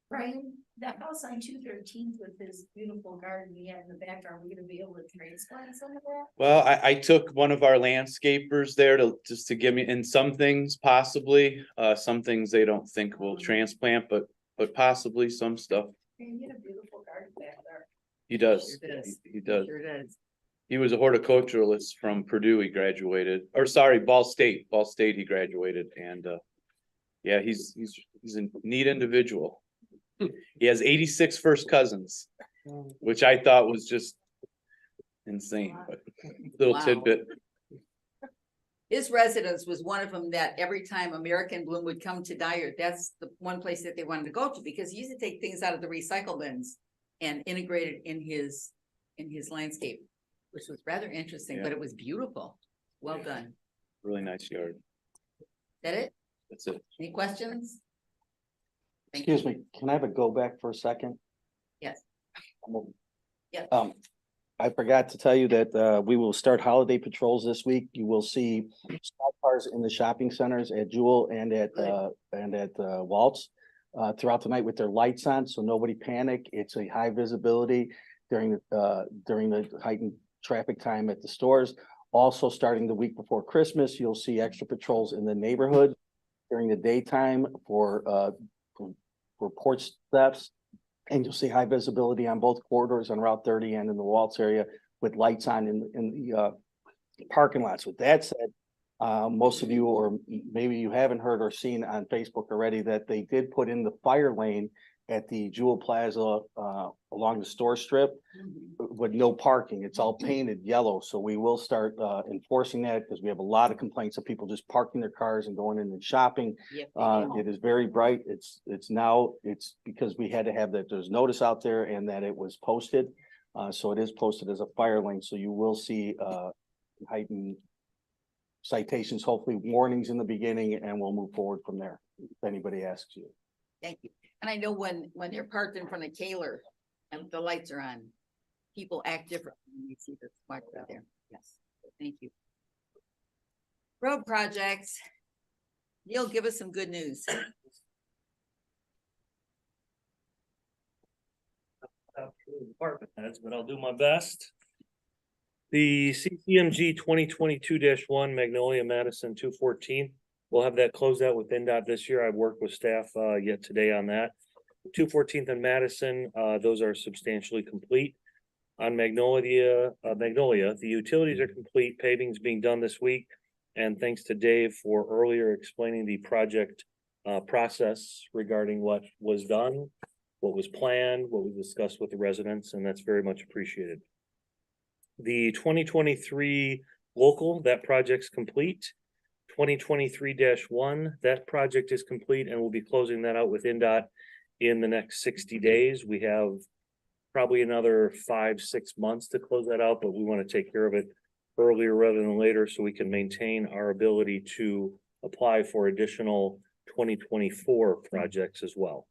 C: Brian, that house on 213th with his beautiful garden he had in the background, we're gonna be able to transplant some of that?
P: Well, I took one of our landscapers there to give me, in some things possibly, some things they don't think will transplant, but possibly some stuff.
C: And you had a beautiful garden back there.
P: He does.
A: Sure does.
P: He does.
A: Sure does.
P: He was a horticulturalist from Purdue. He graduated, or sorry, Ball State. Ball State. He graduated, and yeah, he's a neat individual. He has 86 first cousins, which I thought was just insane. But little
A: Wow.
P: tidbit.
A: His residence was one of them that every time American Bloom would come to Dyer, that's the one place that they wanted to go to, because he used to take things out of the recycle bins and integrate it in his landscape, which was rather interesting, but
P: Yeah.
A: it was beautiful. Well done.
P: Really nice yard.
A: Is that it?
P: That's it.
A: Any questions? Thank
K: Excuse
A: you.
K: me, can I have a go back for a second?
A: Yes. Yes.
K: I forgot to tell you that we will start holiday patrols this week. You will see squad cars in the shopping centers at Jewel and at Waltz throughout the night with their lights on, so nobody panic. It's a high visibility during the heightened traffic time at the stores. Also, starting the week before Christmas, you'll see extra patrols in the neighborhood during the daytime for porch thefts. And you'll see high visibility on both corridors on Route 30 and in the Waltz area with lights on in the parking lots. With that said, most of you, or maybe you haven't heard or seen on Facebook already, that they did put in the fire lane at the Jewel Plaza along the store strip with no parking. It's all painted yellow. So we will start enforcing that, because we have a lot of complaints of people just parking their cars and going in and shopping.
A: Yep.
K: It is very bright. It's because we had to have that, there's notice out there and that it was posted. So it is posted as a fire lane. So you will see heightened citations, hopefully warnings in the beginning, and we'll move forward from there if anybody asks you.
A: Thank you. And I know when they're parked in front of Kaler and the lights are on, people act different when you see the spot right there. Yes, thank you. Road projects. Neil, give us some good news.
N: Department heads, but I'll do my best. The CCMG 2022-1 Magnolia Madison 214. We'll have that closed out with NDOT this year. I've worked with staff yet today on that. 214th and Madison, those are substantially complete. On Magnolia, the utilities are complete. Paving's being done this week. And thanks to Dave for earlier explaining the project process regarding what was done, what was planned, what was discussed with the residents, and that's very much appreciated. The 2023 local, that project's complete. 2023-1, that project is complete, and we'll be closing that out with NDOT in the next 60 days. We have probably another 5-6 months to close that out, but we want to take care of it earlier rather than later, so we can maintain our ability to apply for additional 2024 projects as well.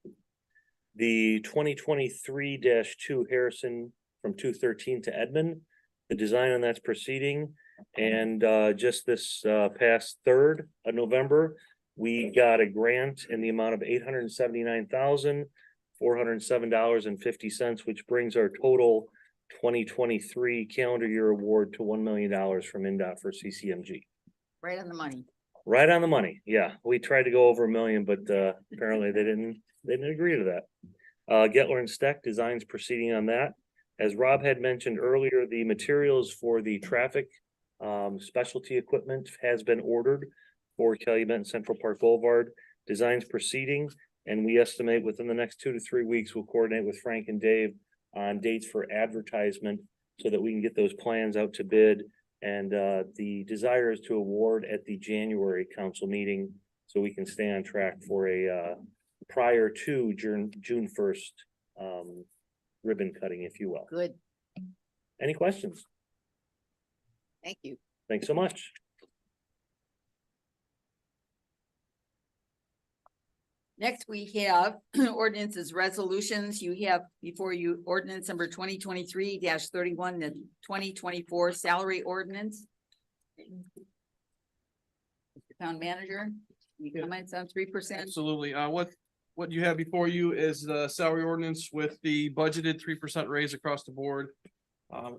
N: The 2023-2 Harrison from 213 to Edmond, the design on that's proceeding. And just this past 3rd of November, we got a grant in the amount of $879,407.50, which brings our total 2023 calendar year award to $1 million from NDOT for CCMG.
A: Right on the money.
N: Right on the money. Yeah, we tried to go over $1 million, but apparently they didn't agree to that. Getler and Steck designs proceeding on that. As Rob had mentioned earlier, the materials for the traffic specialty equipment has been ordered for Calumet and Central Park Boulevard. Designs proceeding, and we estimate within the next 2 to 3 weeks, we'll coordinate with Frank and Dave on dates for advertisement
Q: so that we can get those plans out to bid. And the desire is to award at the January council meeting, so we can stay on track for a prior to June 1st ribbon cutting, if you will.
A: Good,
Q: Any questions?
A: thank you.
Q: Thanks so much.
A: Next, we have ordinances, resolutions. You have before you ordinance number 2023-31, the 2024 salary ordinance. Mr. Town Manager, any comments on 3%?
F: Absolutely. What you have before you is the salary ordinance with the budgeted 3% raise across the board.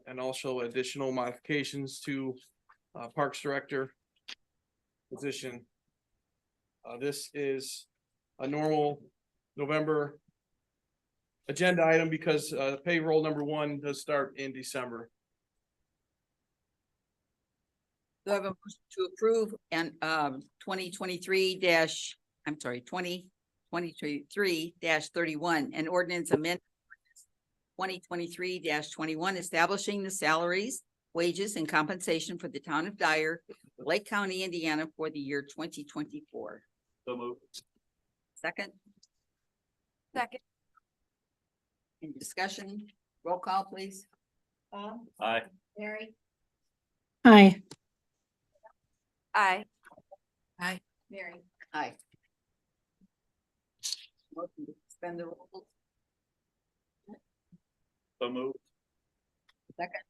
F: And also additional modifications to Parks Director position. This is a normal November agenda item because payroll number 1 does start in December.
A: Do I have a motion to approve and 2023-31, an ordinance amendment 2023-21, establishing the salaries, wages, and compensation for the town of Dyer, Lake County, Indiana for the year 2024.
H: So moved.
A: Second,
I: Second.
A: any discussion? Roll call, please.
C: Bob,
H: Aye.
C: Mary,
B: Aye.
I: Aye.
A: Aye.
C: Mary.
A: Aye. Motion to suspend the rules.
H: So moved.
A: Second,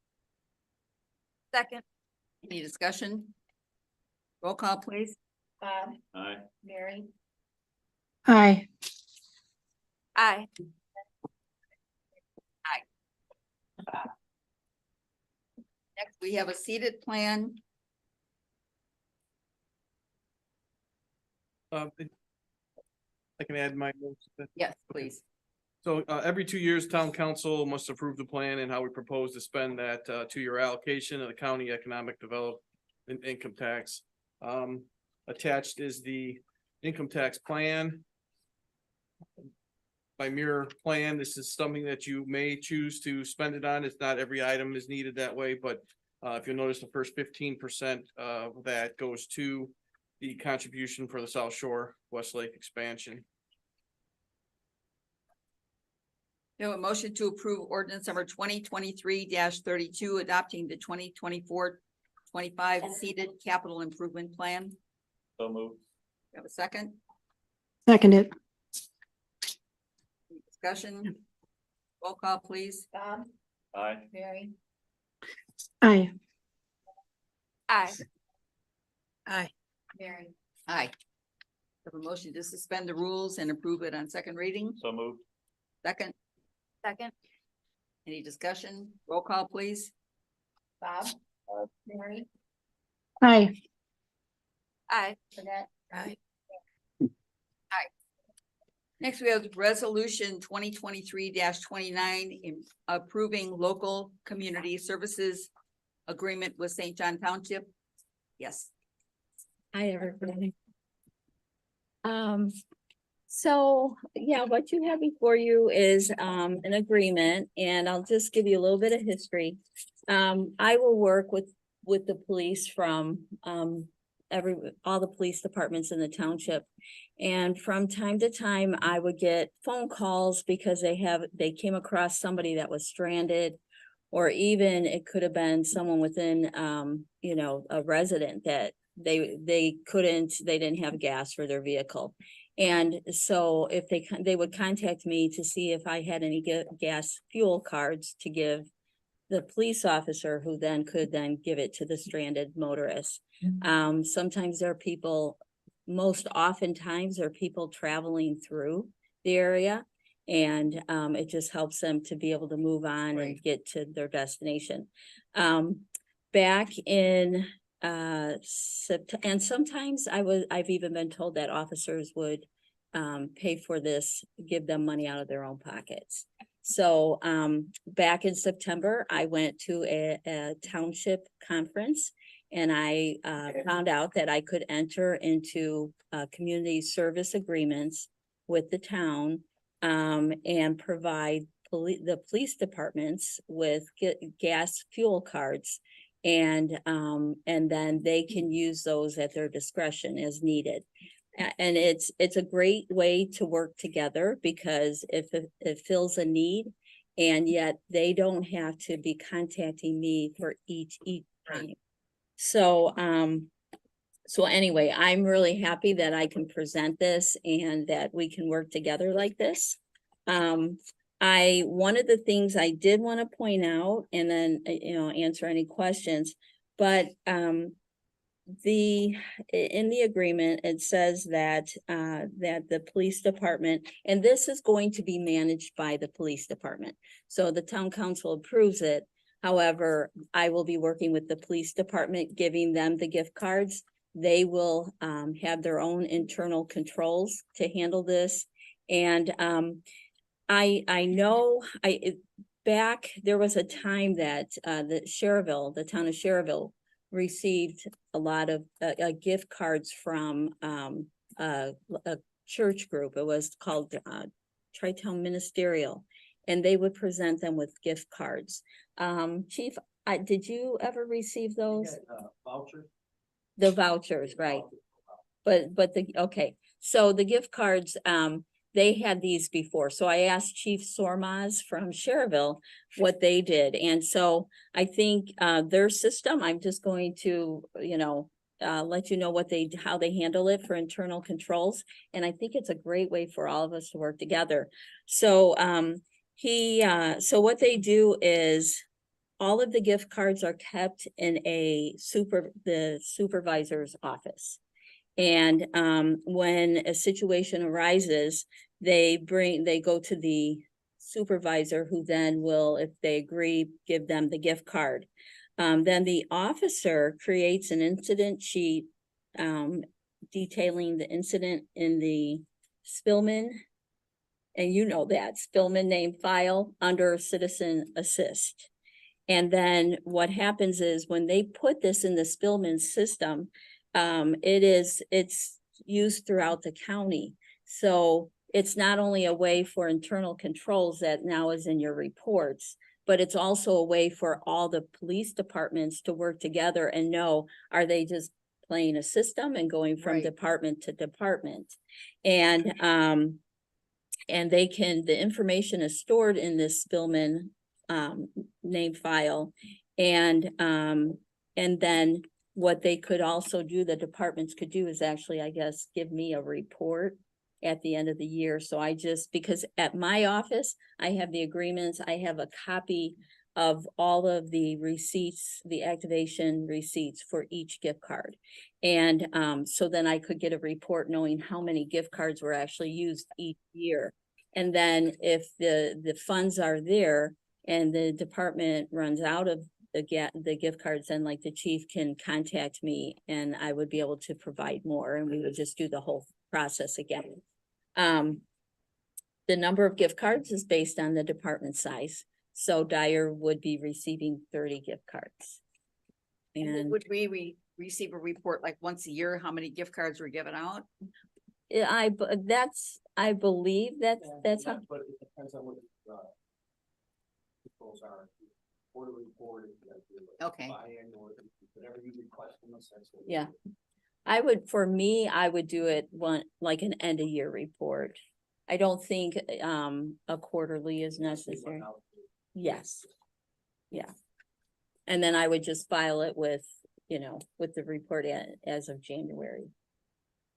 I: Second.
A: any discussion? Roll call, please.
C: Bob,
H: Aye.
C: Mary,
B: Aye.
I: Aye.
A: Next, we have a seated plan.
F: I can add my notes.
A: Yes, please.
F: So every 2 years, town council must approve the plan and how we propose to spend that 2-year allocation of the county economic development income tax. Attached is the income tax plan. By mirror plan, this is something that you may choose to spend it on. It's not every item is needed that way, but if you'll notice, the first 15% of that goes to the contribution for the South Shore Westlake expansion.
A: You have a motion to approve ordinance number 2023-32, adopting the 2024-25 seated capital improvement plan.
H: So moved.
A: You have a second?
B: Seconded.
A: Any discussion? Roll call, please.
C: Bob,
H: Aye.
C: Mary,
B: Aye.
I: Aye.
A: Aye.
C: Mary.
A: Aye. Have a motion to suspend the rules and approve it on second reading.
H: So moved.
A: Second,
I: Second.
A: any discussion? Roll call, please.
C: Bob,
H: Aye.
C: Mary,
B: Aye.
I: Aye.
C: Jeanette.
A: Aye. Next, we have resolution 2023-29 in approving local community services agreement with St. John Township. Yes.
R: Hi, everybody. So, yeah, what you have before you is, an agreement, and I'll just give you a little bit of history. I will work with the police from, all the police departments in the township. And from time to time, I would get phone calls because they came across somebody that was stranded. Or even it could have been someone within, a resident that they didn't have gas for their vehicle. And so if they would contact me to see if I had any gas fuel cards to give the police officer, who then could give it to the stranded motorist. Sometimes there are people, most oftentimes there are people traveling through the area. And it just helps them to be able to move on and get to their destination. Back in September, and sometimes I've even been told that officers would pay for this, give them money out of their own pockets. So back in September, I went to a township conference, and I found out that I could enter into community service agreements with the town and provide the police departments with gas fuel cards. And then they can use those at their discretion as needed. And it's a great way to work together because if it fills a need, and yet they don't have to be contacting me for each time. So, so anyway, I'm really happy that I can present this and that we can work together like this. One of the things I did want to point out and then, answer any questions, but, in the agreement, it says that, that the police department, and this is going to be managed by the police department. So the town council approves it. However, I will be working with the police department, giving them the gift cards. They will, have their own internal controls to handle this. And, I know back, there was a time that, the town of Cherville received a lot of gift cards from a church group. It was called Tri-Town Ministerial, and they would present them with gift cards. Chief, did you ever receive those?
K: Vouchers?
R: The vouchers, right? Okay, so the gift cards, they had these before. So I asked Chief Sormaz from Cherville what they did. And so I think their system, I'm just going to, let you know how they handle it for internal controls. And I think it's a great way for all of us to work together. So so what they do is all of the gift cards are kept in the supervisor's office. And when a situation arises, they go to the supervisor, who then will, if they agree, give them the gift card. Then the officer creates an incident sheet detailing the incident in the Spillman, and that Spillman name file under citizen assist. And then what happens is when they put this in the Spillman system, it's used throughout the county. So it's not only a way for internal controls that now is in your reports, but it's also a way for all the police departments to work together and know, are they just playing a system and going from department to department? And the information is stored in this Spillman name file. And then what they could also do, the departments could do, is actually, I guess, give me a report at the end of the year. So because at my office, I have the agreements, I have a copy of all of the receipts, the activation receipts for each gift card. And so then I could get a report knowing how many gift cards were actually used each year. And then if the funds are there and the department runs out of the gift cards, then like the chief can contact me and I would be able to provide more, and we would just do the whole process again. The number of gift cards is based on the department size. So Dyer would be receiving 30 gift cards. And
A: would we receive a report like once a year, how many gift cards were given out?
R: I believe that's how.
K: But it depends on what controls are. Quarterly report.
A: Okay.
K: Whatever you request from us.
R: Yeah. I would do it like an end of year report. I don't think a quarterly is necessary. Yes. Yeah. And then I would just file it with the report as of January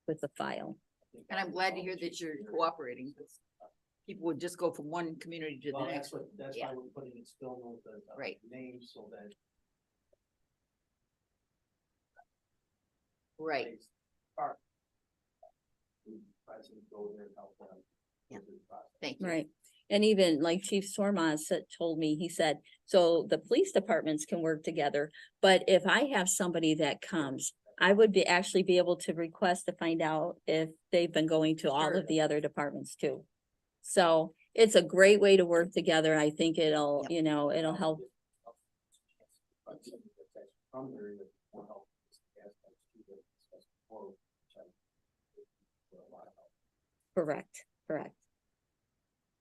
R: with the file.
A: And I'm glad to hear that you're cooperating. People would just go from one community to the next.
K: That's why we're putting it still with the names so that.
A: Right.
K: Go there and help them.
A: Yeah. Thank you.
R: Right. And even like Chief Sormaz told me, he said, so the police departments can work together, but if I have somebody that comes, I would actually be able to request to find out if they've been going to all of the other departments too. So it's a great way to work together. I think it'll help. Correct.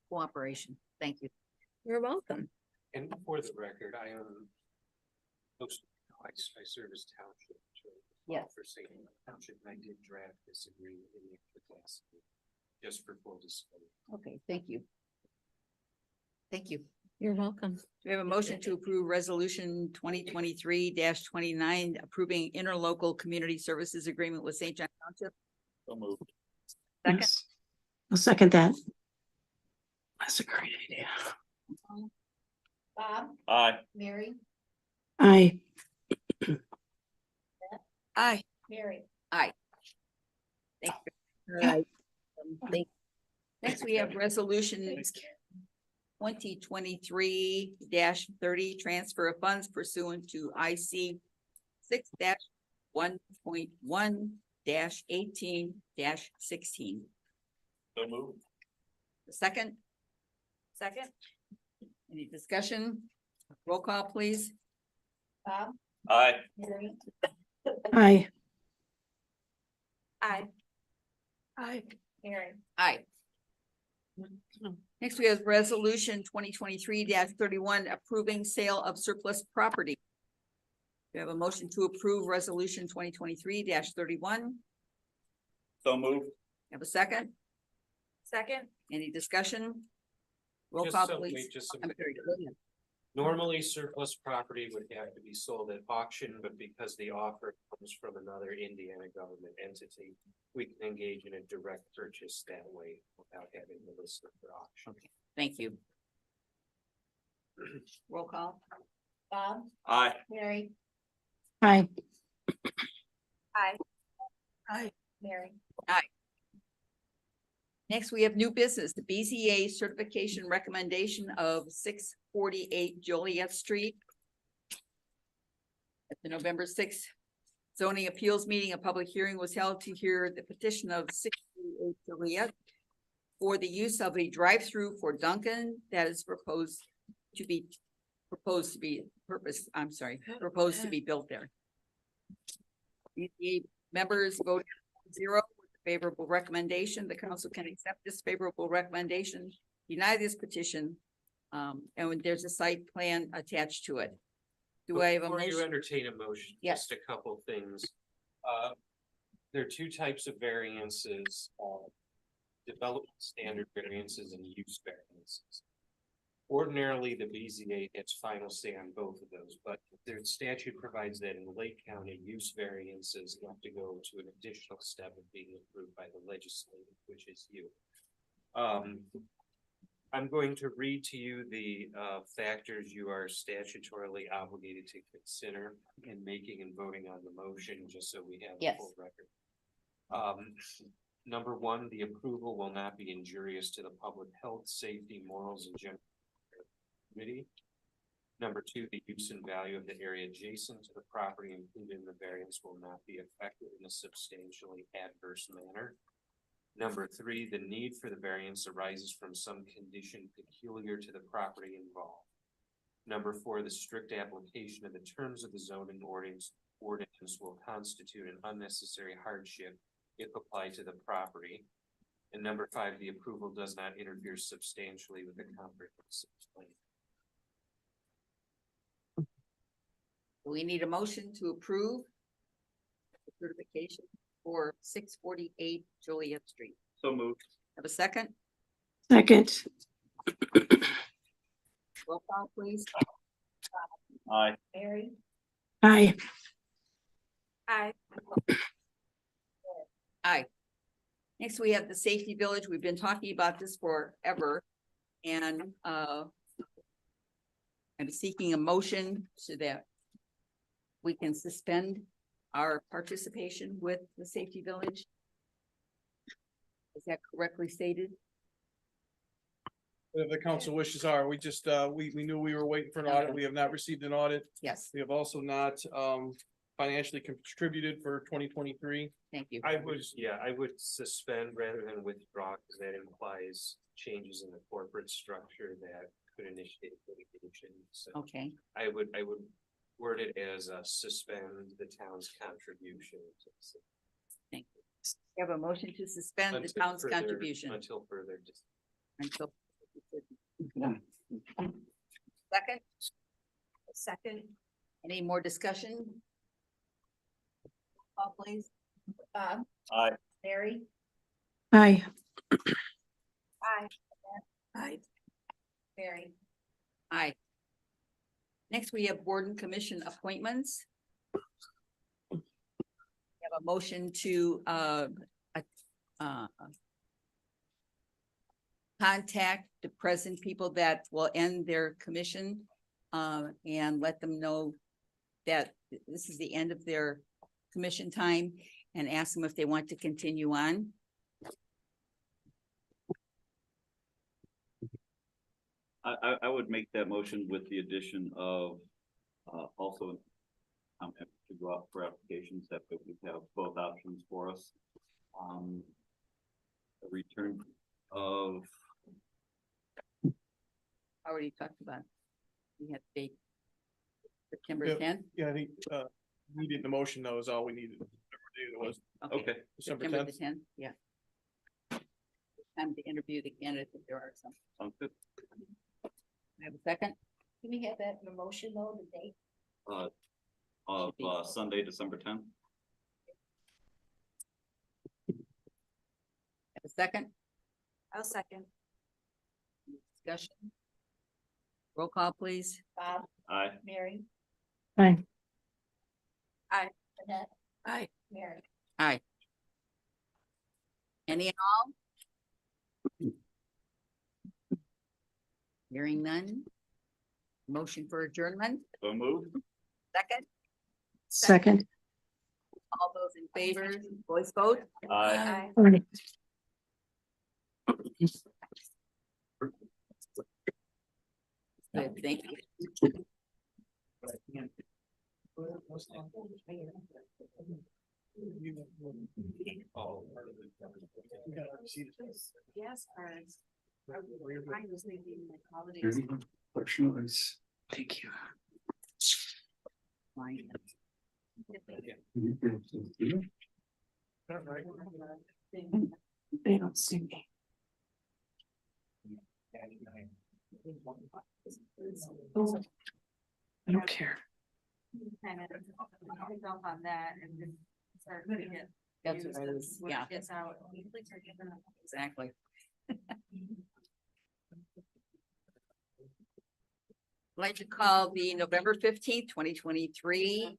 A: Cooperation. Thank you.
R: You're welcome.
D: And for the record, I am. I serve as township.
A: Yes.
D: For saying township, and I did draft this agreement in the capacity, just for full disclosure.
A: Okay, thank you. Thank you.
R: You're welcome.
A: Do we have a motion to approve resolution 2023-29 approving interlocal community services agreement with St. John Township?
P: So moved.
A: Second.
B: Yes. I'll second that. That's a great idea.
C: Bob,
P: Aye.
C: Mary,
B: Aye.
A: Aye.
C: Mary.
A: Aye. Thank you.
R: All right.
A: Next, we have resolution 2023-30 transfer of funds pursuant to IC 6-1.1-18-16.
P: So moved.
A: Second,
I: Second?
A: any discussion? Roll call, please.
C: Bob,
P: Aye.
C: Mary,
B: Aye.
I: Aye.
C: Aye.
I: Mary.
A: Aye. Next, we have resolution 2023-31 approving sale of surplus property. We have a motion to approve resolution 2023-31.
P: So moved.
A: Have a second?
I: Second?
A: Any discussion? Roll
D: Just
A: call,
D: so-
A: please.
D: wait, just so-
A: I'm sorry, go ahead.
D: Normally surplus property would have to be sold at auction, but because the offer comes from another Indiana government entity, we can engage in a direct purchase that way without having to list it for auction.
A: Thank you. Roll call.
C: Bob,
P: Aye.
C: Mary,
B: Aye.
I: Aye.
C: Aye. Mary.
A: Next, we have new business, the BZA certification recommendation of 648 Joliet Street. At the November 6th zoning appeals meeting, a public hearing was held to hear the petition of 648 Joliet for the use of a drive-through for Dunkin' that is proposed to be built there. BZA members voted 0 with a favorable recommendation. The council can accept this favorable recommendation, deny this petition, and when there's a site plan attached to it. Do I have a
D: Before you
A: motion?
D: entertain a motion,
A: Yes.
D: just a couple things. There are two types of variances, development standard variances and use variances. Ordinarily, the BZA gets final say on both of those, but their statute provides that in Lake County, use variances have to go to an additional step of being approved by the legislature, which is you. I'm going to read to you the factors you are statutorily obligated to consider in making and voting on the motion, just so we have a
A: Yes.
D: full record. Number one, the approval will not be injurious to the public health, safety, morals, and general community. Number two, the use and value of the area adjacent to the property included in the variance will not be affected in a substantially adverse manner. Number three, the need for the variance arises from some condition peculiar to the property involved. Number four, the strict application of the terms of the zoning ordinance will constitute an unnecessary hardship if applied to the property. And number five, the approval does not interfere substantially with the comprehensive plan.
A: We need a motion to approve the certification for 648 Joliet Street.
P: So moved.
A: Have a second?
B: Second.
A: Roll call, please.
P: Aye.
C: Mary,
B: Aye.
I: Aye.
A: Aye. Next, we have the safety village. We've been talking about this forever. And I'm seeking a motion so that we can suspend our participation with the safety village. Is that correctly stated?
F: Whatever the council wishes are, we just, we knew we were waiting for an audit. We have not received an audit.
A: Yes,
F: We have also not, financially contributed for 2023.
A: thank you.
D: I would suspend rather than withdraw, because that implies changes in the corporate structure that could initiate litigation. So
A: Okay,
D: I would word it as suspend the town's contribution.
A: thank you. We have a motion to suspend the
D: Until
A: town's
D: further-
A: contribution
D: Until further.
A: until. Second,
C: Second.
A: any more discussion? Call please.
C: Bob,
H: Aye.
C: Mary,
B: Aye.
C: aye. Aye.
A: Mary. Aye. Next, we have board and commission appointments. We have a motion to contact the present people that will end their commission and let them know that this is the end of their commission time and ask them if they want to continue on.
H: I would make that motion with the addition of, also, have to go out for applications that we have both options for us. A return of,
A: Already talked about. We had date September
F: Yeah.
A: 10th.
F: Yeah, I think, we did the motion though is all we needed. Whatever date it was.
H: okay,
F: December
A: September
F: 10th.
A: the 10th, yeah. Time to interview the candidates if there are some.
H: sounds good.
A: I have a second.
C: Can we have that in the motion though, the date?
H: Of, Sunday, December 10th.
A: Have a second.
I: I'll second.
A: Discussion. Roll call, please.
C: Bob,
H: Aye.
C: Mary,
B: Aye.
C: Annette. Aye. Mary.
A: Aye. Any and all? Hearing none. Motion for adjournment.
H: So moved.
A: Second.
B: Second.
A: All those in favor, voice vote.
H: Aye.
B: Aye.
A: Good, thank you.
C: Yes, ours. I was thinking like holidays.
B: Thank you.
A: Fine.
B: They don't see me. I don't care.
I: Kind of pick up on that and then start putting it.
A: That's what I was,
I: when
A: yeah,
I: it gets out. We can start getting it.
A: exactly. I'd like to call the November 15th, 2023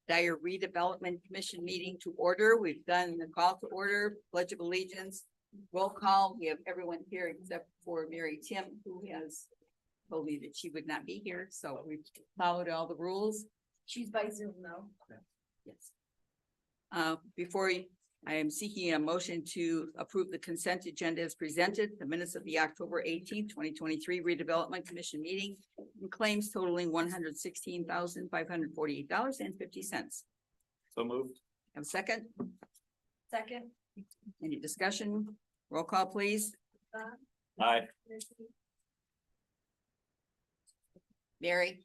A: Dyer Redevelopment Commission meeting to order. We've done the call to order, pledge of allegiance, roll call. We have everyone here except for Mary Tim, who has told me that she would not be here, so we've followed all the rules.
C: She's by Zoom though.
A: Yes. Before I am seeking a motion to approve the consent agenda as presented, the minutes of the October 18th, 2023 redevelopment commission meeting and claims totaling $116,548.50.
H: So moved.
A: Have a second?
C: Second.
A: Any discussion? Roll call, please.
H: Aye.
A: Mary?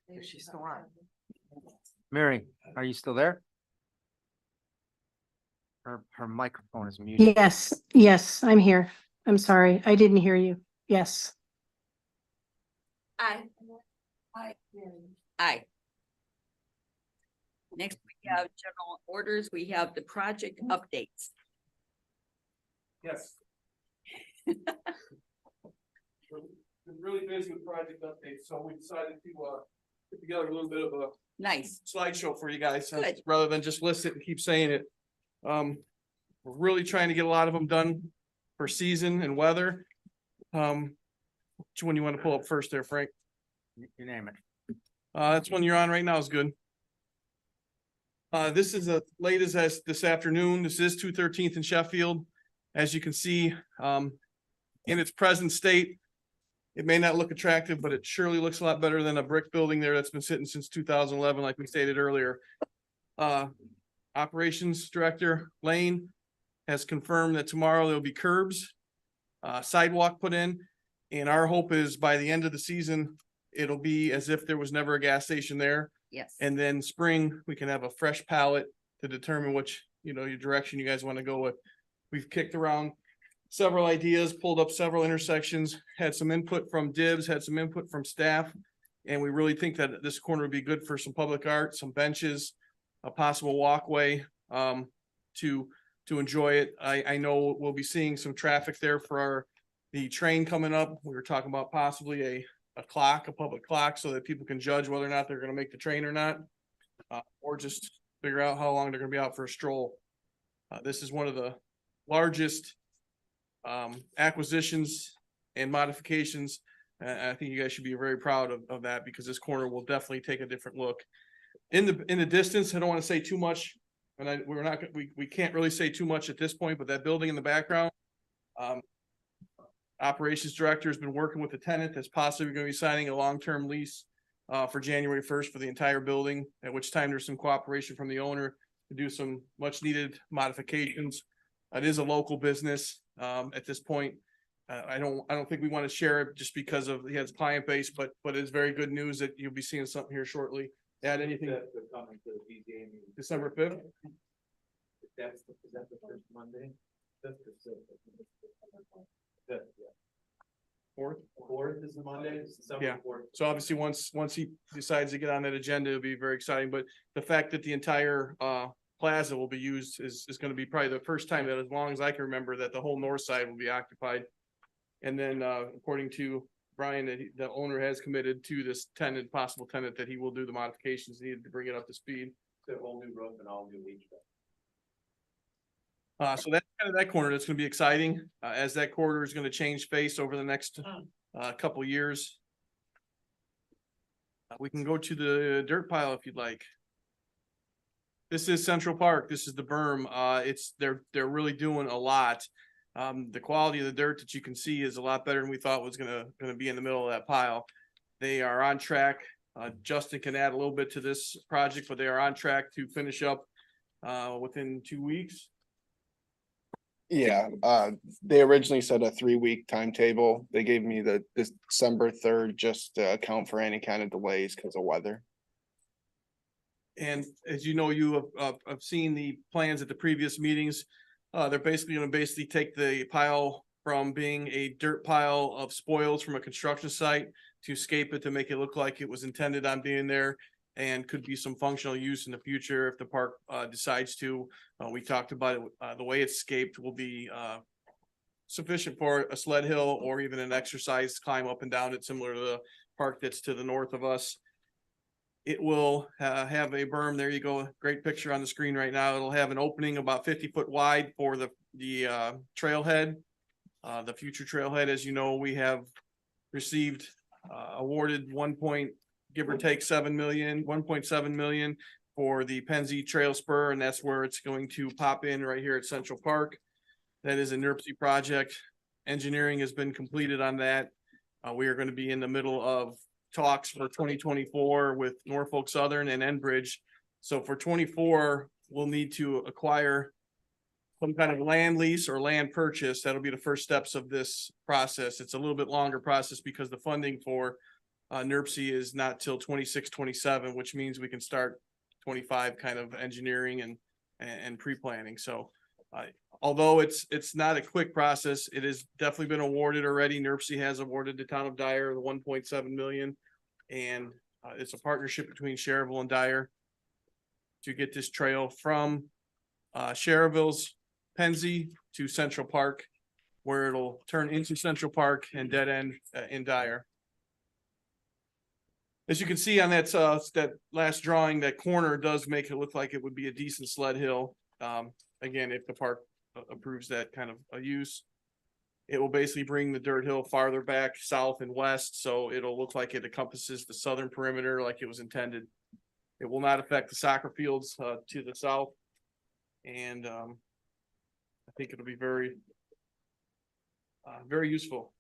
C: Is she still on?
S: Mary, are you still there? Her microphone is muted.
B: Yes, yes, I'm here. I'm sorry. I didn't hear you. Yes.
C: Aye.
A: Aye. Next, we have general orders. We have the project updates.
F: Yes. Been really busy with project updates, so we decided to put together a little bit of a
A: Nice.
F: slideshow for you guys,
A: Good.
F: rather than just list it and keep saying it. We're really trying to get a lot of them done for season and weather. Which one you want to pull up first there, Frank?
S: You name it.
F: That's one you're on right now is good. This is the latest as this afternoon. This is 213th in Sheffield. As you can see, in its present state, it may not look attractive, but it surely looks a lot better than a brick building there that's been sitting since 2011, like we stated earlier. Operations Director Lane has confirmed that tomorrow there'll be curbs, sidewalk put in, and our hope is by the end of the season, it'll be as if there was never a gas station there.
A: Yes.
F: And then spring, we can have a fresh palette to determine which your direction you guys want to go with. We've kicked around several ideas, pulled up several intersections, had some input from Dibs, had some input from staff. And we really think that this corner would be good for some public art, some benches, a possible walkway, to enjoy it. I know we'll be seeing some traffic there for the train coming up. We were talking about possibly a clock, a public clock, so that people can judge whether or not they're gonna make the train or not. Or just figure out how long they're gonna be out for a stroll. This is one of the largest acquisitions and modifications. I think you guys should be very proud of that, because this corner will definitely take a different look. In the distance, I don't want to say too much, and we can't really say too much at this point, but that building in the background, operations director has been working with the tenant that's possibly going to be signing a long-term lease for January 1st for the entire building, at which time there's some cooperation from the owner to do some much needed modifications. It is a local business at this point. I don't think we want to share it just because he has a client base, but it's very good news that you'll be seeing something here shortly. Add anything? December 5th?
P: Is that the first Monday? That's the fourth is the Monday.
F: Yeah. So obviously, once he decides to get on that agenda, it'll be very exciting. But the fact that the entire plaza will be used is going to be probably the first time that, as long as I can remember, that the whole north side will be occupied. And then according to Brian, the owner has committed to this possible tenant, that he will do the modifications needed to bring it up to speed.
P: The whole new roof and all new leach.
F: So that's kind of that corner. That's going to be exciting as that corridor is going to change face over the next couple years. We can go to the dirt pile if you'd like. This is Central Park. This is the berm. They're really doing a lot. The quality of the dirt that you can see is a lot better than we thought was gonna be in the middle of that pile. They are on track. Justin can add a little bit to this project, but they are on track to finish up within 2 weeks.
O: Yeah, they originally said a 3-week timetable. They gave me the December 3rd just to account for any kind of delays because of weather.
F: And as you know, you have seen the plans at the previous meetings. They're basically going to take the pile from being a dirt pile of spoils from a construction site to scape it to make it look like it was intended on being there, and could be some functional use in the future if the park decides to. We talked about it, the way it's scaped will be sufficient for a sled hill or even an exercise climb up and down it, similar to the park that's to the north of us. It will have a berm. There you go. Great picture on the screen right now. It'll have an opening about 50 foot wide for the trailhead, the future trailhead. As you know, we have received awarded 1.7 million for the Penzie Trail Spur, and that's where it's going to pop in right here at Central Park. That is a NERC project. Engineering has been completed on that. We are going to be in the middle of talks for 2024 with Norfolk Southern and Enbridge. So for 24, we'll need to acquire some kind of land lease or land purchase. That'll be the first steps of this process. It's a little bit longer process because the funding for NERC is not till 26, 27, which means we can start 25 kind of engineering and pre-planning. So although it's not a quick process, it has definitely been awarded already. NERC has awarded the town of Dyer the 1.7 million, and it's a partnership between Cherville and Dyer to get this trail from Cherville's Penzie to Central Park, where it'll turn into Central Park and dead end in Dyer. As you can see on that last drawing, that corner does make it look like it would be a decent sled hill. Again, if the park approves that kind of a use, it will basically bring the dirt hill farther back south and west. So it'll look like it encompasses the southern perimeter like it was intended. It will not affect the soccer fields to the south. And I think it'll be very, very useful.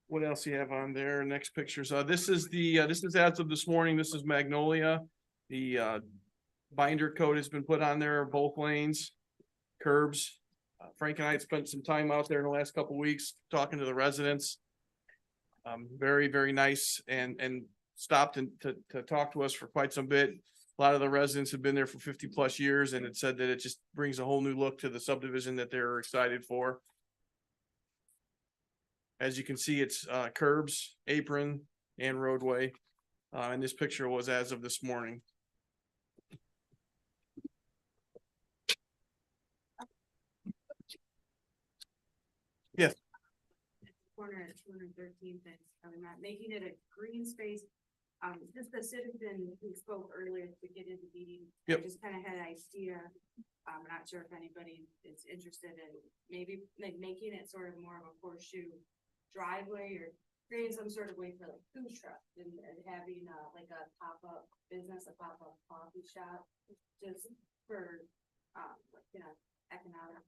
F: What else do you have on there? Next pictures. This is as of this morning. This is Magnolia. The binder coat has been put on there, both lanes, curbs. Frank and I spent some time out there in the last couple of weeks talking to the residents. Very, very nice, and stopped to talk to us for quite some bit. A lot of the residents have been there for 50+ years, and it said that it just brings a whole new look to the subdivision that they're excited for. As you can see, it's curbs, apron, and roadway. And this picture was as of this morning. Yes.
I: Corner at 213th and coming out, making it a green space. Just the citizen who spoke earlier at the beginning of the meeting.
F: Yep.
I: Just kind of had an idea. I'm not sure if anybody is interested in maybe like making it sort of more of a horseshoe driveway or creating some sort of way for like food truck and having like a pop-up business, a pop-up coffee shop, just for like, you know, economic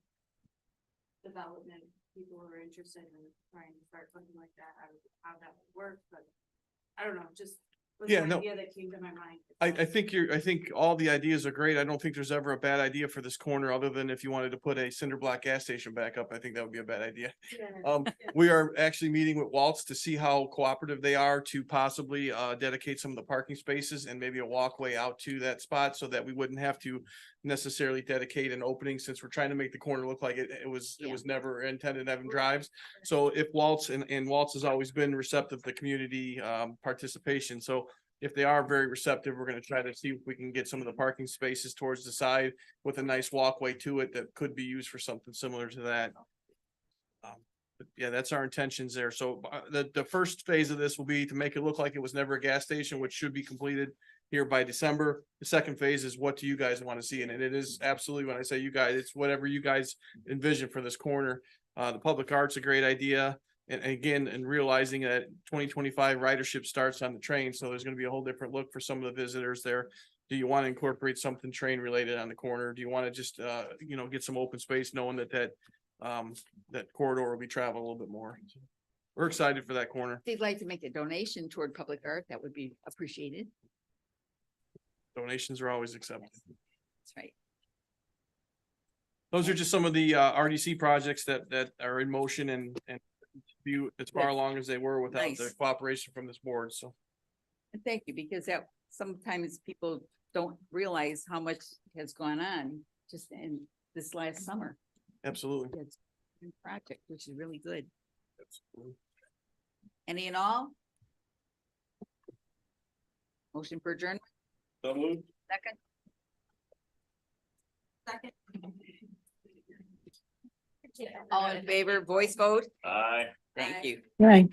I: development. People who are interested in trying to start something like that, how that would work, but I don't know, just was
F: Yeah,
I: an
F: no.
I: idea that came to my mind.
F: I think all the ideas are great. I don't think there's ever a bad idea for this corner, other than if you wanted to put a cinder block gas station back up. I think that would be a bad idea. We are actually meeting with Waltz to see how cooperative they are to possibly dedicate some of the parking spaces and maybe a walkway out to that spot so that we wouldn't have to necessarily dedicate an opening, since we're trying to make the corner look like it was never intended to have drives. So if Waltz and Waltz has always been receptive to community participation. So if they are very receptive, we're gonna try to see if we can get some of the parking spaces towards the side with a nice walkway to it that could be used for something similar to that. But yeah, that's our intentions there. So the first phase of this will be to make it look like it was never a gas station, which should be completed here by December. The second phase is, what do you guys want to see in it? It is absolutely, when I say you guys, it's whatever you guys envision for this corner. The public art's a great idea. And again, and realizing that 2025 ridership starts on the train, so there's gonna be a whole different look for some of the visitors there. Do you want to incorporate something train related on the corner? Do you want to just, you know, get some open space, knowing that corridor will be traveled a little bit more? We're excited for that corner.
A: If they'd like to make a donation toward public art, that would be appreciated.
F: Donations are always accepted.
A: That's right.
F: Those are just some of the RDC projects that are in motion and view as far along as they were without the
A: Nice.
F: cooperation from this board. So
A: And thank you, because that sometimes people don't realize how much has gone on just in this last summer.
F: absolutely.
A: It's a good project, which is really good. Any and all? Motion for adjournment,
F: So moved.
A: second?
I: Second.
A: All in favor, voice vote?
F: Aye.
A: Thank you.
B: Right.